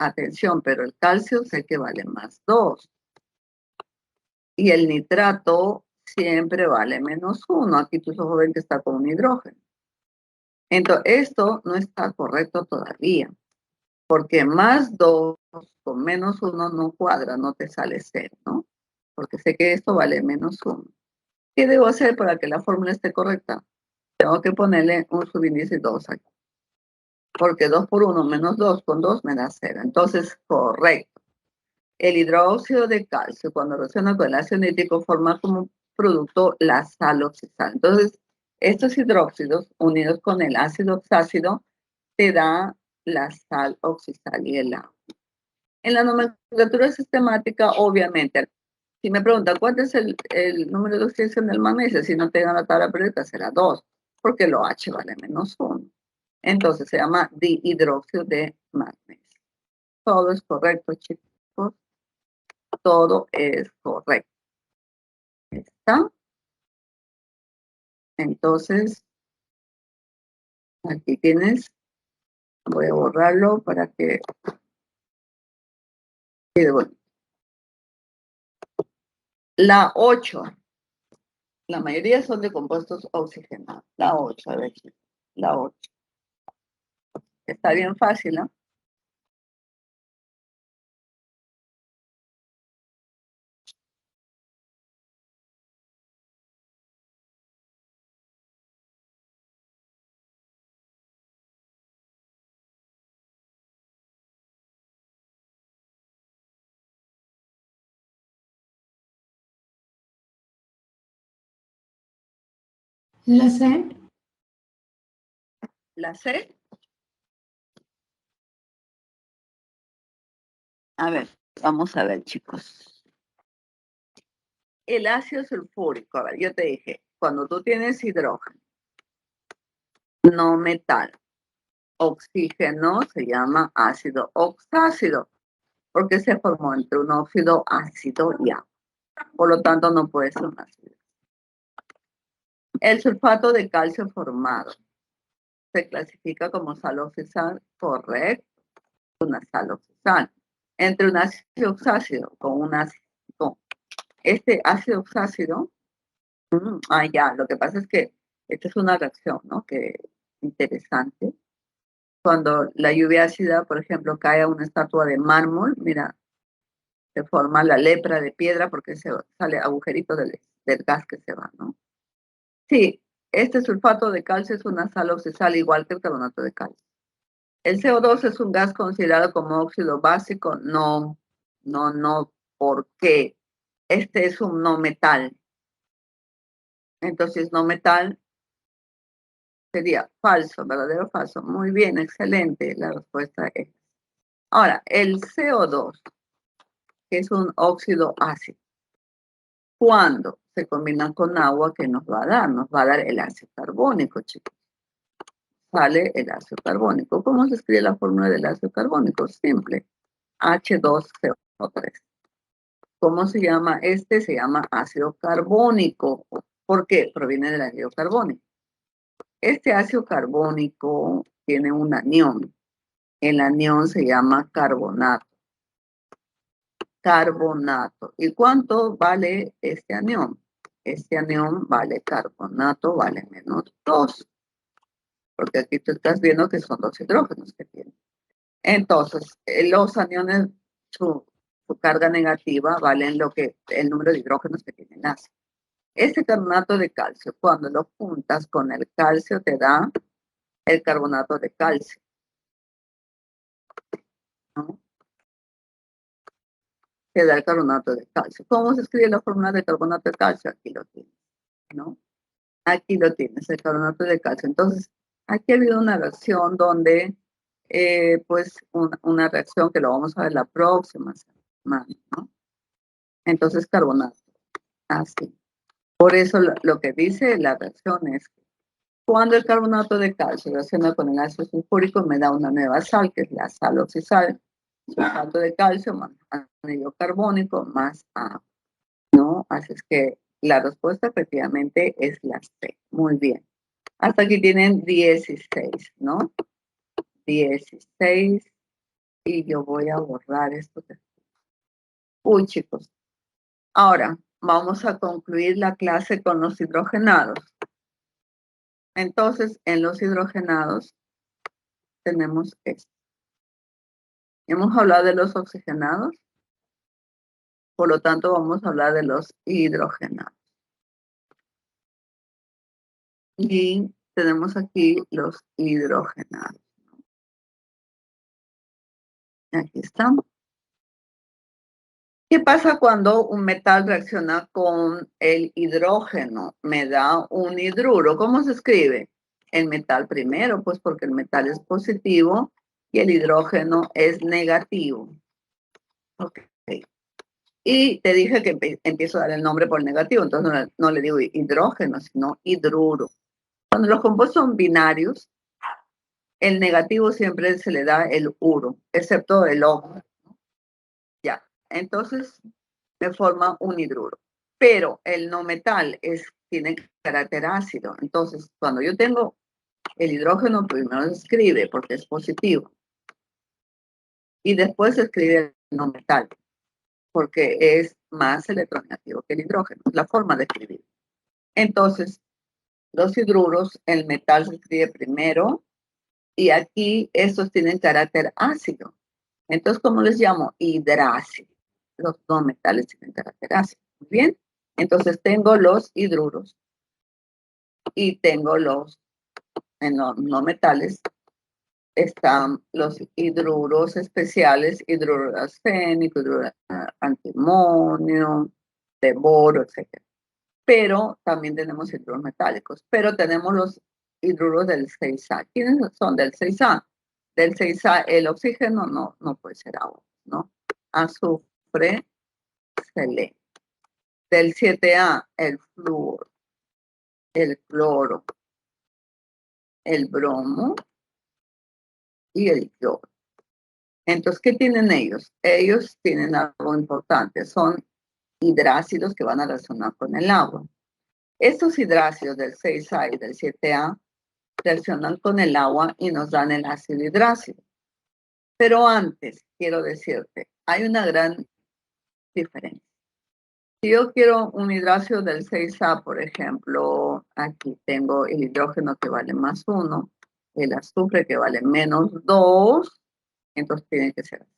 Atención, pero el calcio sé que vale más 2. Y el nitrato siempre vale menos 1. Aquí tus ojos ven que está con un hidrógeno. Entonces, esto no está correcto todavía, porque más 2 con menos 1 no cuadra, no te sale 0, ¿no? Porque sé que esto vale menos 1. ¿Qué debo hacer para que la fórmula esté correcta? Tengo que ponerle un subíndice 2 aquí. Porque 2 por 1 menos 2 con 2 me da 0. Entonces, correcto. El hidróxido de calcio, cuando reacciona con el ácido nítrico, forma como producto la sal oxidada. Entonces, estos hidróxidos unidos con el ácido oxácido te da la sal oxidada y el agua. En la nomenclatura sistemática, obviamente, si me preguntan cuál es el número de oxidación del magnesio, si no te dan la tabla periódica será 2, porque el OH vale menos 1. Entonces se llama dihidróxido de magnesio. Todo es correcto, chicos. Todo es correcto. ¿Está? Entonces, aquí tienes, voy a borrarlo para que quede bueno. La 8, la mayoría son de compuestos oxigenados. La 8, a ver, la 8. Está bien fácil, ¿no? La C. La C. A ver, vamos a ver, chicos. El ácido sulfúrico, a ver, yo te dije, cuando tú tienes hidrógeno, no metal, oxígeno, se llama ácido oxácido, porque se formó entre un óxido ácido y agua. Por lo tanto, no puede ser un ácido. El sulfato de calcio formado se clasifica como sal oxidada, correcto, una sal oxidada. Entre un ácido oxácido con un ácido, este ácido oxácido, ya, lo que pasa es que esta es una reacción, ¿no? Que interesante. Cuando la lluvia ácida, por ejemplo, cae a una estatua de mármol, mira, se forma la lepra de piedra porque se sale agujerito del gas que se va, ¿no? Sí, este sulfato de calcio es una sal oxidada igual que el carbonato de calcio. ¿El CO2 es un gas considerado como óxido básico? No, ¿por qué? Este es un no metal. Entonces, no metal sería falso, verdadero o falso. Muy bien, excelente. La respuesta es. Ahora, el CO2, que es un óxido ácido, ¿cuándo se combina con agua que nos va a dar? Nos va a dar el ácido carbónico, chicos. Sale el ácido carbónico. ¿Cómo se escribe la fórmula del ácido carbónico? Simple. H2CO3. ¿Cómo se llama? Este se llama ácido carbónico. ¿Por qué? Proviene del ácido carbónico. Este ácido carbónico tiene un anión. El anión se llama carbonato. Carbonato. ¿Y cuánto vale este anión? Este anión vale carbonato, vale menos 2. Porque aquí tú estás viendo que son 2 hidrógenos que tiene. Entonces, los aniones, su carga negativa valen lo que el número de hidrógenos que tiene el ácido. Este carbonato de calcio, cuando lo juntas con el calcio, te da el carbonato de calcio, ¿no? Te da el carbonato de calcio. ¿Cómo se escribe la fórmula de carbonato de calcio? Aquí lo tienes, ¿no? Aquí lo tienes, el carbonato de calcio. Entonces, aquí ha habido una reacción donde, pues, una reacción que lo vamos a ver la próxima semana. mano, ¿no? Entonces, carbonato, así. Por eso lo que dice la reacción es que cuando el carbonato de calcio reacciona con el ácido sulfúrico, me da una nueva sal, que es la sal oxisal, sulfato de calcio más anhídrido carbónico más agua, ¿no? Así es que la respuesta efectivamente es la C. Muy bien. Hasta aquí tienen 16, ¿no? 16. Y yo voy a borrar esto. Uy, chicos. Ahora, vamos a concluir la clase con los hidrogenados. Entonces, en los hidrogenados tenemos esto. Hemos hablado de los oxigenados, por lo tanto vamos a hablar de los hidrogenados. Y tenemos aquí los hidrogenados. Aquí estamos. ¿Qué pasa cuando un metal reacciona con el hidrógeno? Me da un hidruro. ¿Cómo se escribe? El metal primero, pues porque el metal es positivo y el hidrógeno es negativo. Ok. Y te dije que empiezo a dar el nombre por negativo, entonces no le digo hidrógeno, sino hidruro. Cuando los compuestos son binarios, el negativo siempre se le da el uro, excepto el O. Ya, entonces me forma un hidruro. Pero el no metal tiene carácter ácido. Entonces, cuando yo tengo el hidrógeno, primero se escribe porque es positivo. Y después se escribe el no metal, porque es más electronegativo que el hidrógeno. Es la forma de escribir. Entonces, los hidruros, el metal se escribe primero y aquí estos tienen carácter ácido. Entonces, ¿cómo les llamo? Hidrácido. Los no metales tienen carácter ácido. Muy bien. Entonces, tengo los hidruros y tengo en los no metales, están los hidruros especiales, hidruro de arsénico, hidruro de antimonio, de boro, etc. Pero también tenemos hidruros metálicos, pero tenemos los hidruros del 6A. ¿Quiénes son del 6A? Del 6A, el oxígeno no puede ser agua, ¿no? Azufre, seleno. Del 7A, el flúor, el cloro, el bromo y el yodo. Entonces, ¿qué tienen ellos? Ellos tienen algo importante, son hidrácidos que van a reaccionar con el agua. Estos hidrácidos del 6A y del 7A reaccionan con el agua y nos dan el ácido hidrácido. Pero antes, quiero decirte, hay una gran diferencia. Si yo quiero un hidrácido del 6A, por ejemplo, aquí tengo el hidrógeno que vale más 1, el azufre que vale menos 2, entonces tiene que ser así.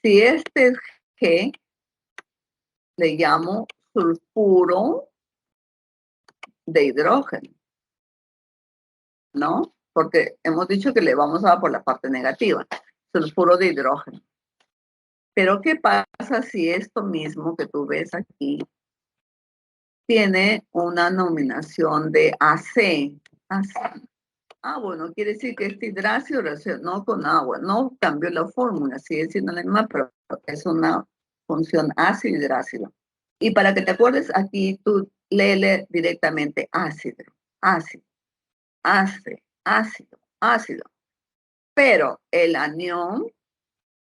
Si este es G, le llamo sulfuro de hidrógeno, ¿no? Porque hemos dicho que le vamos a dar por la parte negativa, sulfuro de hidrógeno. Pero ¿qué pasa si esto mismo que tú ves aquí tiene una nominación de AC? Ah, bueno, quiere decir que este hidrácido reaccionó con agua. No cambió la fórmula, sigue siendo la misma, pero es una función ácido-hidrácido. Y para que te acuerdes, aquí tú léele directamente ácido, ácido, ácido, ácido. Pero el anión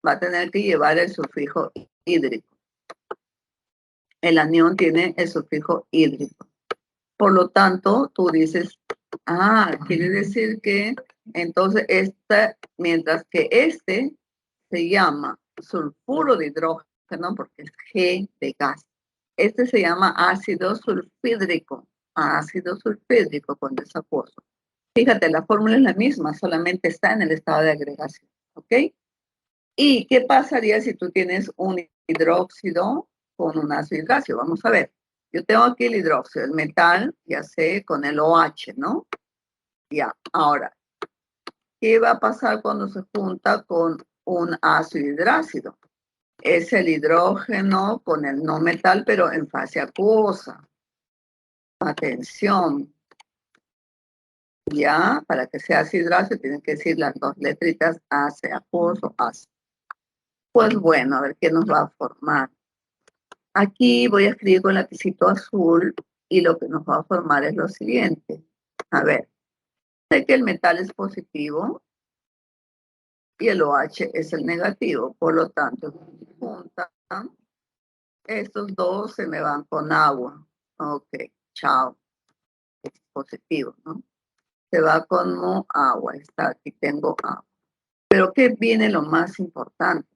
va a tener que llevar el sufijo hídrico. El anión tiene el sufijo hídrico. Por lo tanto, tú dices, quiere decir que entonces mientras que este se llama sulfuro de hidrógeno porque es G de gas. Este se llama ácido sulfídrico cuando es acuoso. Fíjate, la fórmula es la misma, solamente está en el estado de agregación, ¿ok? ¿Y qué pasaría si tú tienes un hidróxido con un ácido hidrácido? Vamos a ver. Yo tengo aquí el hidróxido, el metal, ya sé, con el OH, ¿no? Ya, ahora, ¿qué va a pasar cuando se junta con un ácido hidrácido? Es el hidrógeno con el no metal, pero en fase acuosa. Atención. Ya, para que sea ácido hidrácido, tienen que decir las dos letritas AC, acuoso, ácido. Pues bueno, a ver qué nos va a formar. Aquí voy a escribir con lapicito azul y lo que nos va a formar es lo siguiente. A ver, sé que el metal es positivo y el OH es el negativo, por lo tanto, si juntan, estos dos se me van con agua. Ok, chao, es positivo, ¿no? Se va como agua, está, aquí tengo agua. Pero ¿qué viene lo más importante?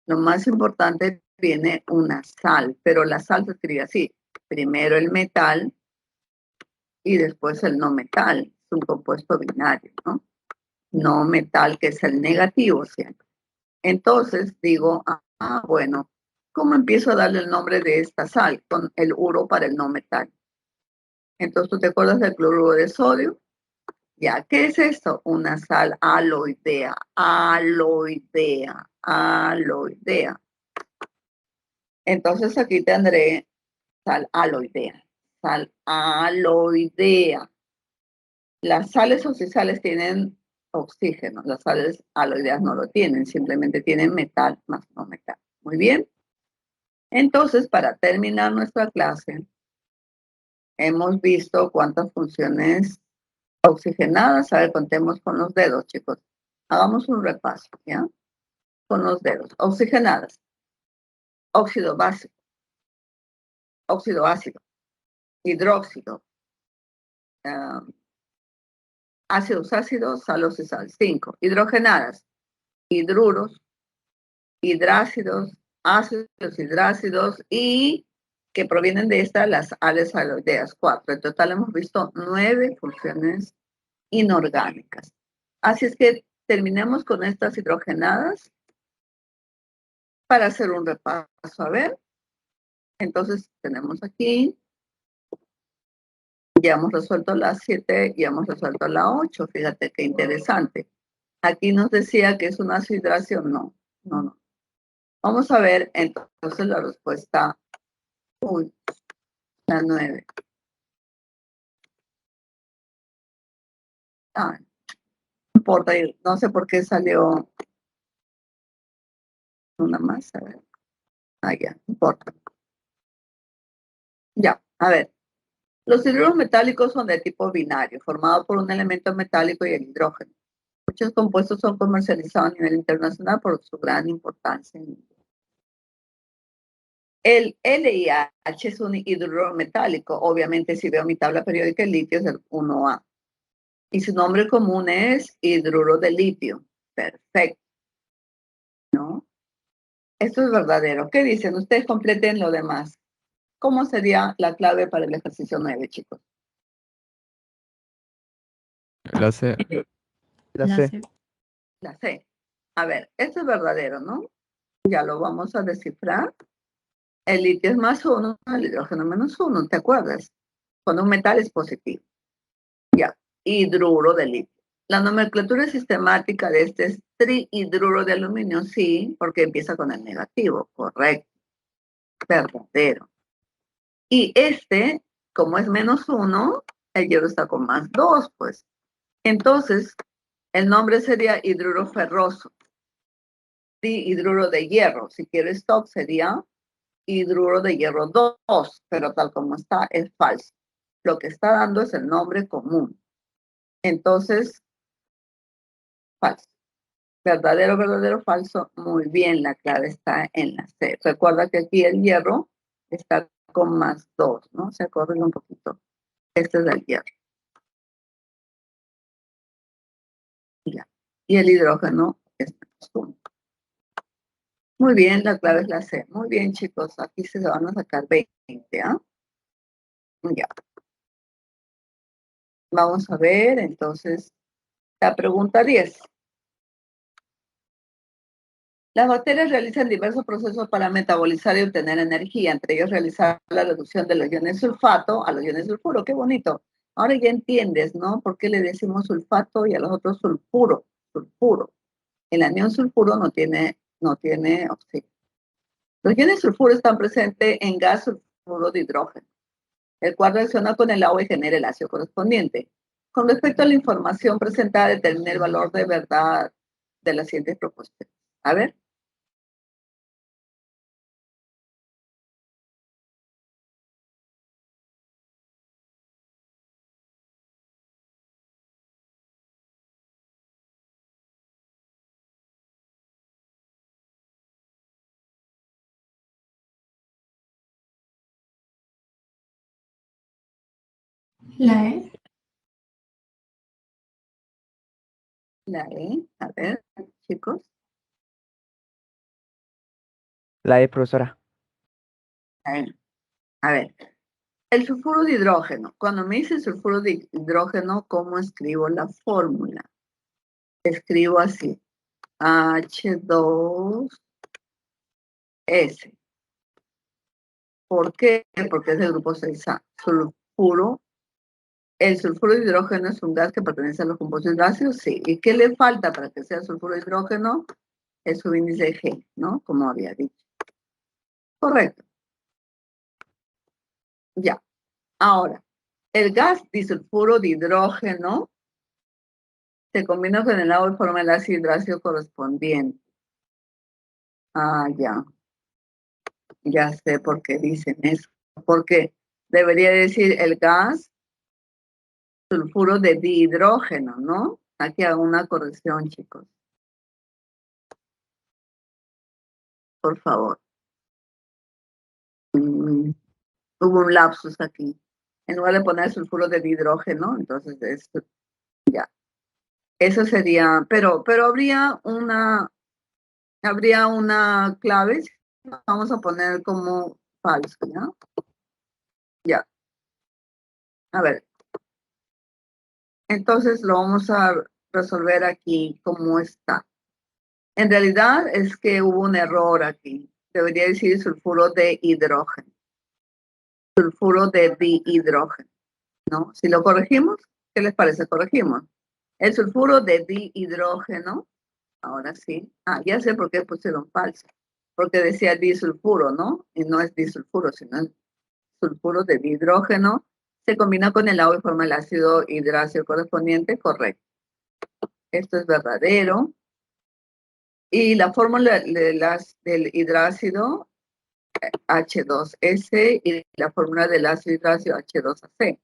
Lo más importante viene una sal, pero la sal se escribe así. Primero el metal y después el no metal. Es un compuesto binario, ¿no? No metal, que es el negativo siempre. Entonces digo, bueno, ¿cómo empiezo a darle el nombre de esta sal? Con el uro para el no metal. Entonces, ¿tú te acuerdas del cloruro de sodio? Ya, ¿qué es esto? Una sal aloidea, aloidea, aloidea. Entonces aquí tendré sal aloidea, sal aloidea. Las sales oxidales tienen oxígeno, las sales aloideas no lo tienen, simplemente tienen metal más no metal. Muy bien. Entonces, para terminar nuestra clase, hemos visto cuántas funciones oxigenadas. A ver, contemos con los dedos, chicos. Hagamos un repaso, ¿ya? Con los dedos. Oxigenadas. Óxido básico. Óxido ácido. Hidróxido. Ácidos ácidos, salos y sal. 5. Hidrogenadas. Hidruros, hidrácidos, ácidos hidrácidos y que provienen de estas las sales aloideas. 4. En total hemos visto 9 funciones inorgánicas. Así es que terminemos con estas hidrogenadas para hacer un repaso. A ver, entonces tenemos aquí, ya hemos resuelto la 7 y hemos resuelto la 8. Fíjate qué interesante. Aquí nos decía que es una hidración. No, no, no. Vamos a ver entonces la respuesta. Uy, la 9. Ah, no importa, no sé por qué salió una más. A ver. Ah, ya, no importa. Ya, a ver. Los hidruros metálicos son de tipo binario, formado por un elemento metálico y el hidrógeno. Muchos compuestos son comercializados a nivel internacional por su gran importancia. El LiH es un hidruro metálico. Obviamente, si veo mi tabla periódica, el litio es el 1A. Y su nombre común es hidruro de litio. Perfecto. ¿No? Esto es verdadero. ¿Qué dicen? Ustedes completen lo demás. ¿Cómo sería la clave para el ejercicio 9, chicos? La C. La C. La C. A ver, esto es verdadero, ¿no? Ya lo vamos a descifrar. El litio es más 1, el hidrógeno menos 1, ¿te acuerdas? Cuando un metal es positivo. Ya, hidruro de litio. La nomenclatura sistemática de este es trihidruro de aluminio, sí, porque empieza con el negativo, correcto, verdadero. Y este, como es menos 1, el hierro está con más 2, pues. Entonces, el nombre sería hidruro ferroso. Hidruro de hierro. Si quiero stock, sería hidruro de hierro 2, pero tal como está, es falso. Lo que está dando es el nombre común. Entonces, falso. Verdadero, verdadero, falso. Muy bien, la clave está en la C. Recuerda que aquí el hierro está con más 2, ¿no? Se acorren un poquito. Este es el hierro. Ya. Y el hidrógeno es menos 1. Muy bien, la clave es la C. Muy bien, chicos. Aquí se van a sacar 20, ¿ah? Ya. Vamos a ver, entonces, la pregunta 10. Las bacterias realizan diversos procesos para metabolizar y obtener energía, entre ellos realizar la reducción de los iones sulfato a los iones sulfuro. ¡Qué bonito! Ahora ya entiendes, ¿no? ¿Por qué le decimos sulfato y a los otros sulfuro? Sulfuro. El anión sulfuro no tiene oxígeno. Los iones sulfuro están presentes en gas sulfuro de hidrógeno, el cual reacciona con el agua y genera el ácido correspondiente. Con respecto a la información presentada, determina el valor de verdad de las siguientes propuestas. A ver. La E. La E, a ver, chicos. La E, profesora. A ver, el sulfuro de hidrógeno. Cuando me dice sulfuro de hidrógeno, ¿cómo escribo la fórmula? Escribo así, H2S. ¿Por qué? Porque es del grupo 6A. Sulfuro. ¿El sulfuro de hidrógeno es un gas que pertenece a los compuestos gaseosos? Sí. ¿Y qué le falta para que sea sulfuro de hidrógeno? Es su índice G, ¿no? Como había dicho. Correcto. Ya. Ahora, el gas disulfuro de hidrógeno se combina con el agua y forma el ácido hidrácido correspondiente. Ah, ya. Ya sé por qué dicen eso. Porque debería decir el gas sulfuro de dihidrógeno, ¿no? Aquí hago una corrección, chicos. Por favor. Hubo un lapsus aquí. En lugar de poner sulfuro de dihidrógeno, entonces ya. Eso sería, pero habría una clave. Vamos a poner como falso, ¿ya? Ya. A ver. Entonces lo vamos a resolver aquí como está. En realidad es que hubo un error aquí. Debería decir sulfuro de hidrógeno. Sulfuro de dihidrógeno, ¿no? Si lo corregimos, ¿qué les parece? Corregimos. El sulfuro de dihidrógeno, ahora sí. Ah, ya sé por qué pusieron falso. Porque decía disulfuro, ¿no? Y no es disulfuro, sino es sulfuro de dihidrógeno. Se combina con el agua y forma el ácido hidrácido correspondiente. Correcto. Esto es verdadero. Y la fórmula del hidrácido H2S y la fórmula del ácido hidrácido H2AC.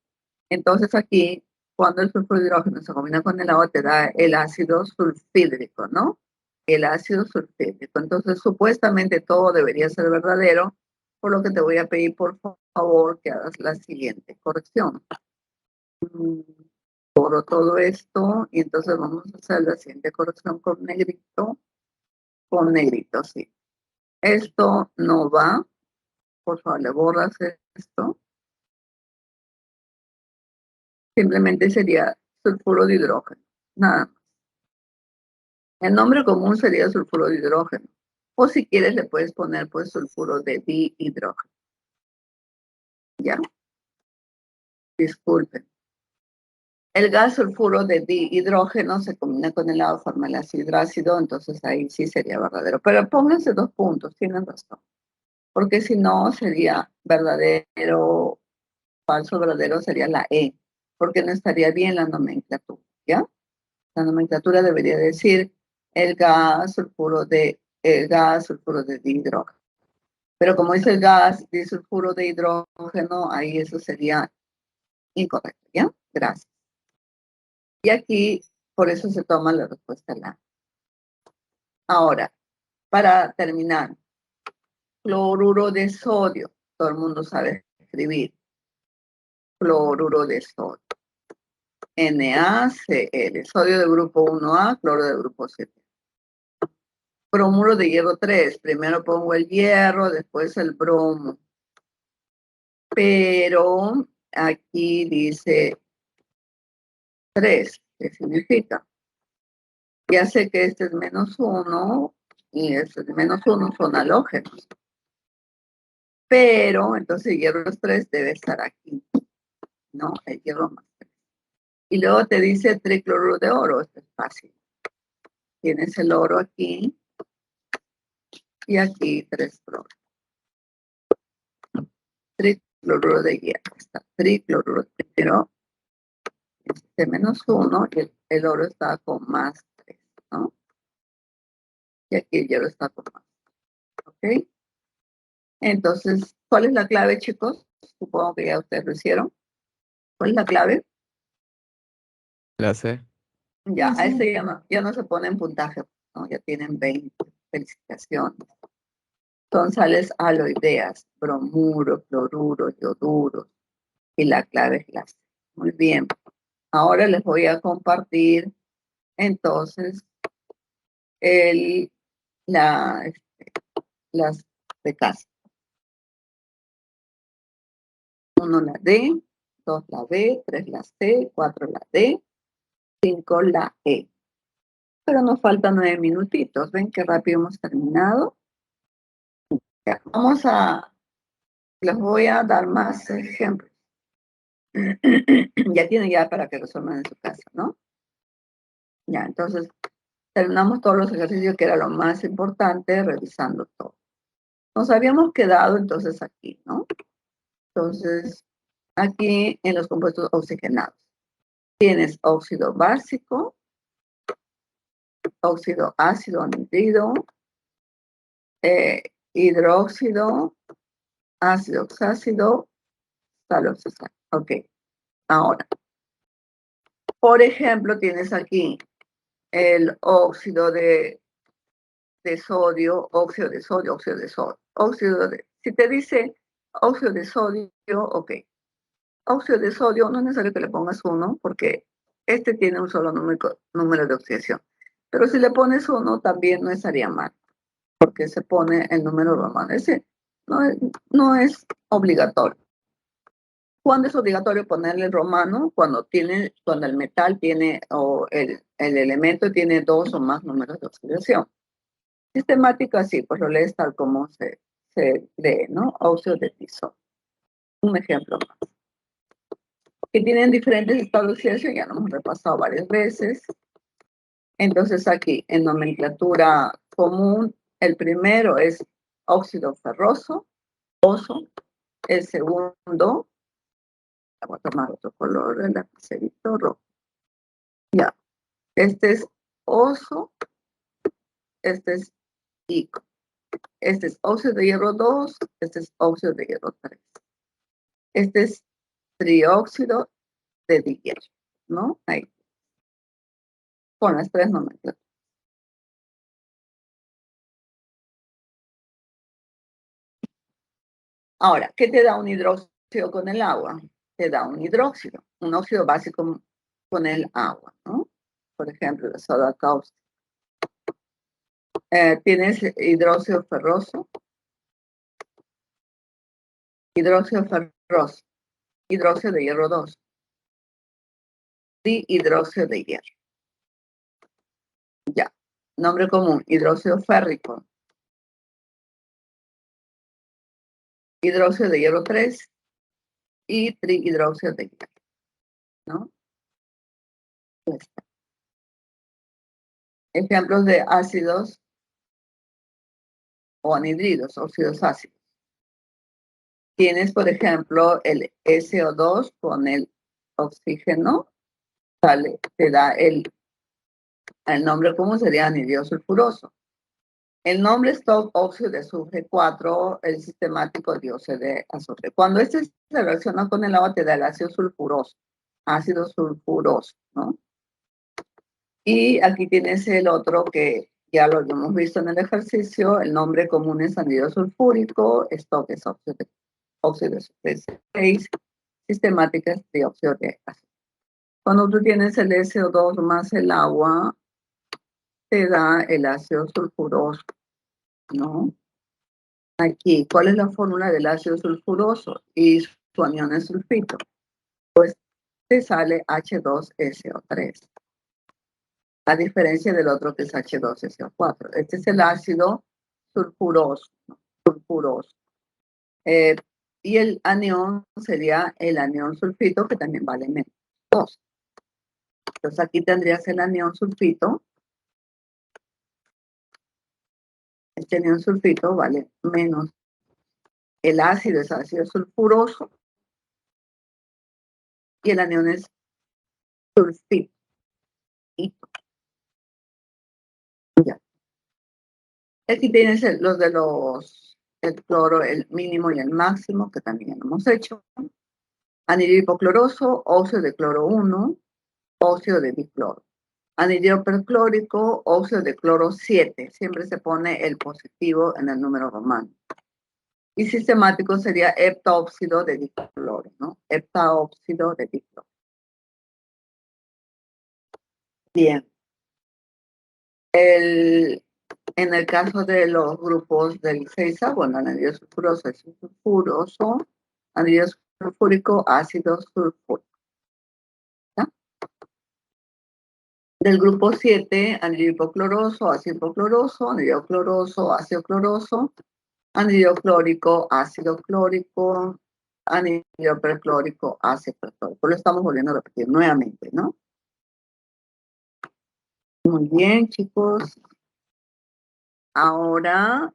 Entonces aquí, cuando el sulfuro de hidrógeno se combina con el agua, te da el ácido sulfídrico, ¿no? El ácido sulfídrico. Entonces, supuestamente todo debería ser verdadero, por lo que te voy a pedir, por favor, que hagas la siguiente corrección. Borro todo esto y entonces vamos a hacer la siguiente corrección con negrito. Con negrito, sí. Esto no va. Por favor, le borras esto. Simplemente sería sulfuro de hidrógeno. Nada más. El nombre común sería sulfuro de hidrógeno. O si quieres le puedes poner pues sulfuro de dihidrógeno. ¿Ya? Disculpen. El gas sulfuro de dihidrógeno se combina con el agua, forma el ácido hidrácido, entonces ahí sí sería verdadero. Pero pónganse 2 puntos, tienen razón. Porque si no sería verdadero, falso, verdadero sería la E. Porque no estaría bien la nomenclatura, ¿ya? La nomenclatura debería decir el gas sulfuro de dihidrógeno. Pero como dice el gas disulfuro de hidrógeno, ahí eso sería incorrecto, ¿ya? Gracias. Y aquí, por eso se toma la respuesta la. Ahora, para terminar, cloruro de sodio. Todo el mundo sabe escribir. Cloruro de sodio. NaCl. Sodio del grupo 1A, cloro del grupo 7. Bromuro de hierro 3. Primero pongo el hierro, después el bromo. Pero aquí dice 3. ¿Qué significa? Ya sé que este es -1 y este es -1, son halógenos. Pero entonces hierro 3 debe estar aquí, ¿no? El hierro más 3. Y luego te dice tricloruro de oro. Esto es fácil. Tienes el oro aquí y aquí 3 cloros. Tricloruro de hierro. Está tricloruro primero. Este -1 y el oro está con +3, ¿no? Y aquí el hierro está con más. ¿Ok? Entonces, ¿cuál es la clave, chicos? Supongo que ya ustedes lo hicieron. ¿Cuál es la clave? La C. Ya, a este ya no se pone en puntaje, ¿no? Ya tienen 20. Felicitaciones. Son sales aloideas, bromuro, cloruro, yoduro. Y la clave es la C. Muy bien. Ahora les voy a compartir entonces las de casa. 1 la D, 2 la B, 3 la C, 4 la D, 5 la E. Pero nos faltan 9 minutitos. ¿Ven qué rápido hemos terminado? Ya, les voy a dar más ejemplos. Ya tienen ya para que resuelvan en su casa, ¿no? Ya, entonces terminamos todos los ejercicios que era lo más importante, revisando todo. Nos habíamos quedado entonces aquí, ¿no? Entonces, aquí en los compuestos oxigenados. Tienes óxido básico, óxido ácido anhidrido, hidróxido, ácido oxácido, sal oxidado. Ok, ahora, por ejemplo, tienes aquí el óxido de sodio, óxido de sodio, óxido de sodio, si te dice óxido de sodio, ok. Óxido de sodio no es necesario que le pongas 1 porque este tiene un solo número de oxidación. Pero si le pones 1 también no estaría mal, porque se pone el número romano. Ese no es obligatorio. ¿Cuándo es obligatorio ponerle el romano? Cuando el metal tiene, o el elemento tiene 2 o más números de oxidación. Sistemática, sí, pues lo lees tal como se lee, ¿no? Óxido de tiso. Un ejemplo más. Que tienen diferentes estados de oxidación, ya lo hemos repasado varias veces. Entonces aquí, en nomenclatura común, el primero es óxido ferroso, oso. El segundo, voy a tomar otro color, el lapicerito rojo. Ya, este es oso, este es ico. Este es óxido de hierro 2, este es óxido de hierro 3. Este es trióxido de hierro, ¿no? Ahí. Con las 3 nomenclaturas. Ahora, ¿qué te da un hidróxido con el agua? Te da un hidróxido, un óxido básico con el agua, ¿no? Por ejemplo, la soda cáustica. Tienes hidróxido ferroso, hidróxido de hierro 2, dihidróxido de hierro. Ya, nombre común, hidróxido férrico, hidróxido de hierro 3 y trihidróxido de hierro, ¿no? Ejemplos de ácidos o anhidridos, óxidos ácidos. Tienes, por ejemplo, el SO2 con el oxígeno, te da el nombre común sería anhidrido sulfuroso. El nombre es óxido de azufre 4, el sistemático dióxido de azufre. Cuando este se reacciona con el agua te da el ácido sulfuroso, ¿no? Y aquí tienes el otro que ya lo hemos visto en el ejercicio, el nombre común es anhidrido sulfúrico, esto es óxido de azufre 6, sistemática es dióxido de azufre. Cuando tú tienes el SO2 más el agua, te da el ácido sulfuroso, ¿no? Aquí, ¿cuál es la fórmula del ácido sulfuroso? Y su anión es sulfito. Pues te sale H2SO3. A diferencia del otro que es H2SO4. Este es el ácido sulfuroso. Y el anión sería el anión sulfito, que también vale menos 2. Entonces aquí tendrías el anión sulfito. Este anión sulfito vale menos. El ácido es ácido sulfuroso y el anión es sulfito. Ya. Aquí tienes el cloro, el mínimo y el máximo, que también hemos hecho. Anhidrido hipocloroso, óxido de cloro 1, óxido de dicloro. Anhidrido perclórico, óxido de cloro 7. Siempre se pone el positivo en el número romano. Y sistemático sería heptaóxido de dicloro, ¿no? Heptaóxido de dicloro. Bien. En el caso de los grupos del 6A, bueno, anhídrido sulfuroso es sulfuroso, anhídrido sulfúrico, ácido sulfúrico. ¿Ya? Del grupo 7, anhídrido hipocloroso, ácido hipocloroso, anhídrido cloroso, ácido cloroso, anhídrido clórico, ácido clórico, anhídrido perclórico, ácido perclórico. Lo estamos volviendo a repetir nuevamente, ¿no? Muy bien, chicos. Ahora,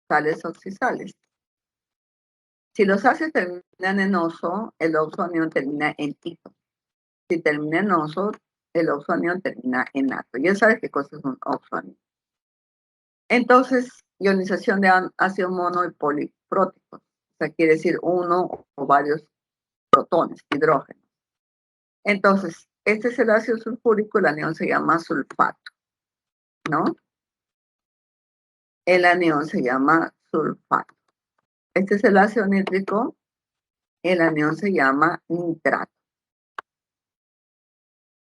sales oxisales. Si los ácidos terminan en oso, el oxoanión termina en hito. Si termina en oso, el oxoanión termina en ato. Ya sabes qué cosa es un oxoanión. Entonces, ionización de ácido mono y polipróticos. O sea, quiere decir uno o varios protones, hidrógenos. Entonces, este es el ácido sulfúrico, el anión se llama sulfato, ¿no? El anión se llama sulfato. Este es el ácido nítrico, el anión se llama nitrato.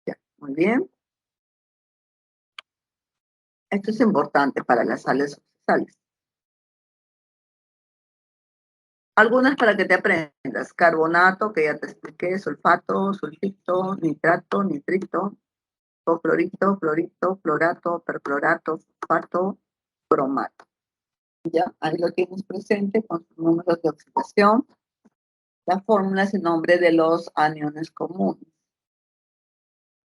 Ya, muy bien. Esto es importante para las sales oxisales. Algunas para que te aprendas. Carbonato, que ya te expliqué, sulfato, sulfito, nitrato, nitrito, clorito, clorito, clorato, perclorato, fosfato, bromato. Ya, ahí lo tienes presente con sus números de oxidación. Las fórmulas y nombre de los aniones comunes.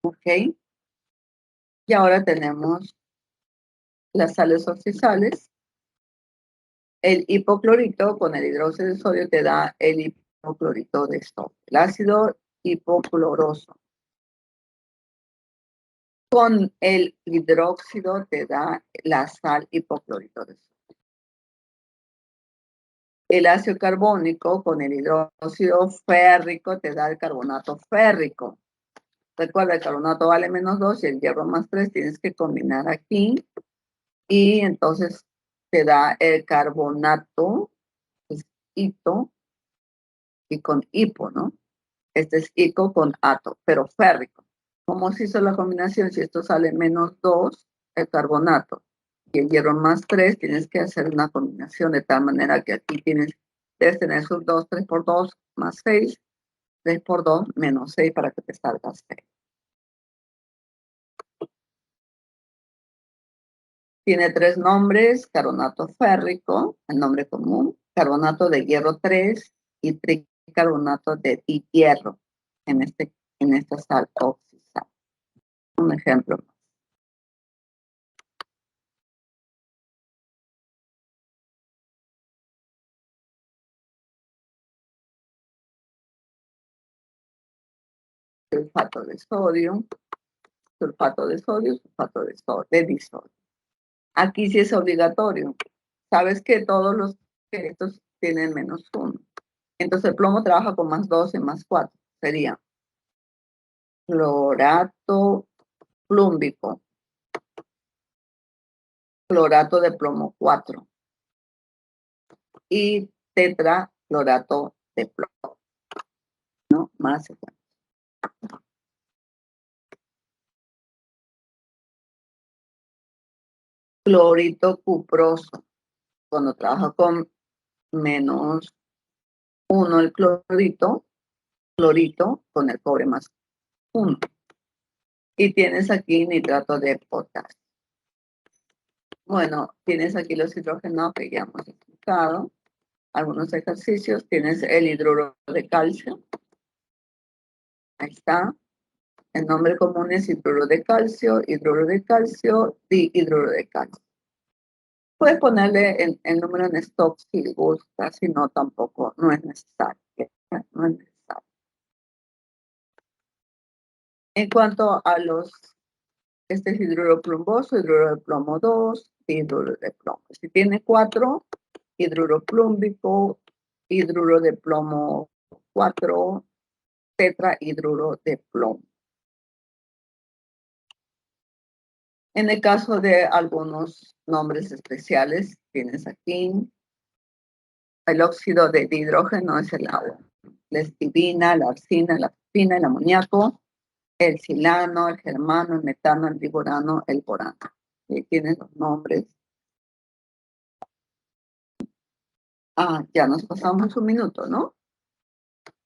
¿Ok? Y ahora tenemos las sales oxisales. El hipoclorito con el hidróxido de sodio te da el hipoclorito de sodio. El ácido hipocloroso con el hidróxido te da la sal hipoclorito de sodio. El ácido carbónico con el hidróxido férrico te da el carbonato férrico. Recuerda, el carbonato vale -2 y el hierro +3. Tienes que combinar aquí y entonces te da el carbonato, es hito, y con hipo, ¿no? Este es ico con ato, pero férrico. ¿Cómo se hizo la combinación? Si esto sale -2, el carbonato, y el hierro +3, tienes que hacer una combinación de tal manera que aquí debes tener sus 2, 3 por 2, +6, 3 por 2, -6 para que te salga 6. Tiene 3 nombres: carbonato férrico, el nombre común, carbonato de hierro 3 y tricarbonato de dihierro en esta sal oxisal. Un ejemplo más. Sulfato de sodio, sulfato de sodio, sulfato de disodio. Aquí sí es obligatorio. Sabes que todos los estos tienen -1. Entonces el plomo trabaja con +2 y +4. Sería clorato plúmbico, clorato de plomo 4 y tetraclorato de plomo, ¿no? Más ejemplos. Clorito cuproso, cuando trabaja con -1 el clorito con el cobre +1. Y tienes aquí nitrato de potasio. Bueno, tienes aquí los hidrógenos que ya hemos explicado. Algunos ejercicios. Tienes el hidruro de calcio. Ahí está. El nombre común es hidruro de calcio, dihidruro de calcio. Puedes ponerle el número en stock si gusta, si no, tampoco, no es necesario. No es necesario. En cuanto a este es hidruro plumboso, hidruro de plomo 2, hidruro de plomo. Si tiene 4, hidruro plúmbico, hidruro de plomo 4, tetrahidruro de plomo. En el caso de algunos nombres especiales, tienes aquí el óxido de hidrógeno, es el agua. La estibina, la arsina, la pepina, el amoníaco, el silano, el germano, el metano, el diborano, el borano. Ahí tienen los nombres. Ya nos pasamos un minuto, ¿no?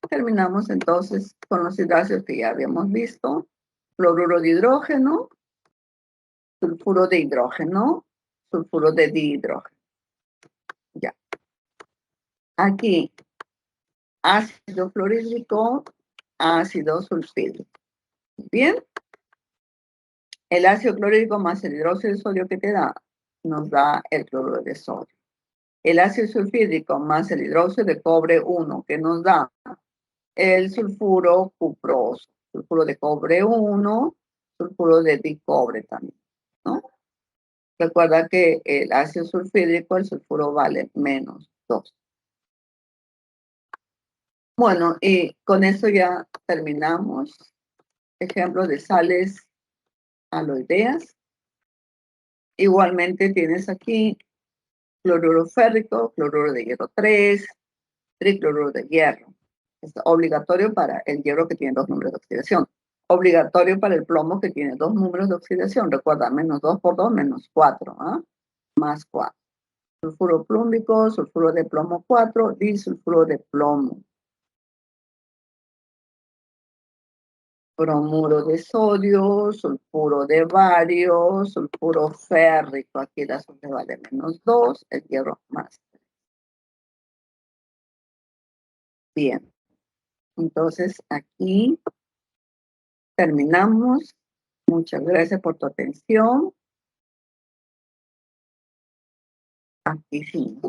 Terminamos entonces con los hidracios que ya habíamos visto. Fluoruro de hidrógeno, sulfuro de hidrógeno, sulfuro de dihidrógeno. Ya. Aquí, ácido fluorhídrico, ácido sulfídrico. Bien. El ácido clorhídrico más el hidróxido de sodio que te da, nos da el cloruro de sodio. El ácido sulfídrico más el hidróxido de cobre 1 que nos da el sulfuro cuproso. Sulfuro de cobre 1, sulfuro de dicobre también, ¿no? Recuerda que el ácido sulfídrico, el sulfuro vale menos 2. Bueno, y con eso ya terminamos. Ejemplos de sales aloideas. Igualmente tienes aquí cloruro férrico, cloruro de hierro 3, tricloruro de hierro. Es obligatorio para el hierro que tiene 2 números de oxidación. Obligatorio para el plomo que tiene 2 números de oxidación. Recuerda, menos 2 por 2, menos 4. Más 4. Sulfuro plúmbico, sulfuro de plomo 4, disulfuro de plomo. Bromuro de sodio, sulfuro de bario, sulfuro férrico. Aquí el azufre vale menos 2, el hierro más 3. Bien. Entonces, aquí terminamos. Muchas gracias por tu atención. Aquí sí.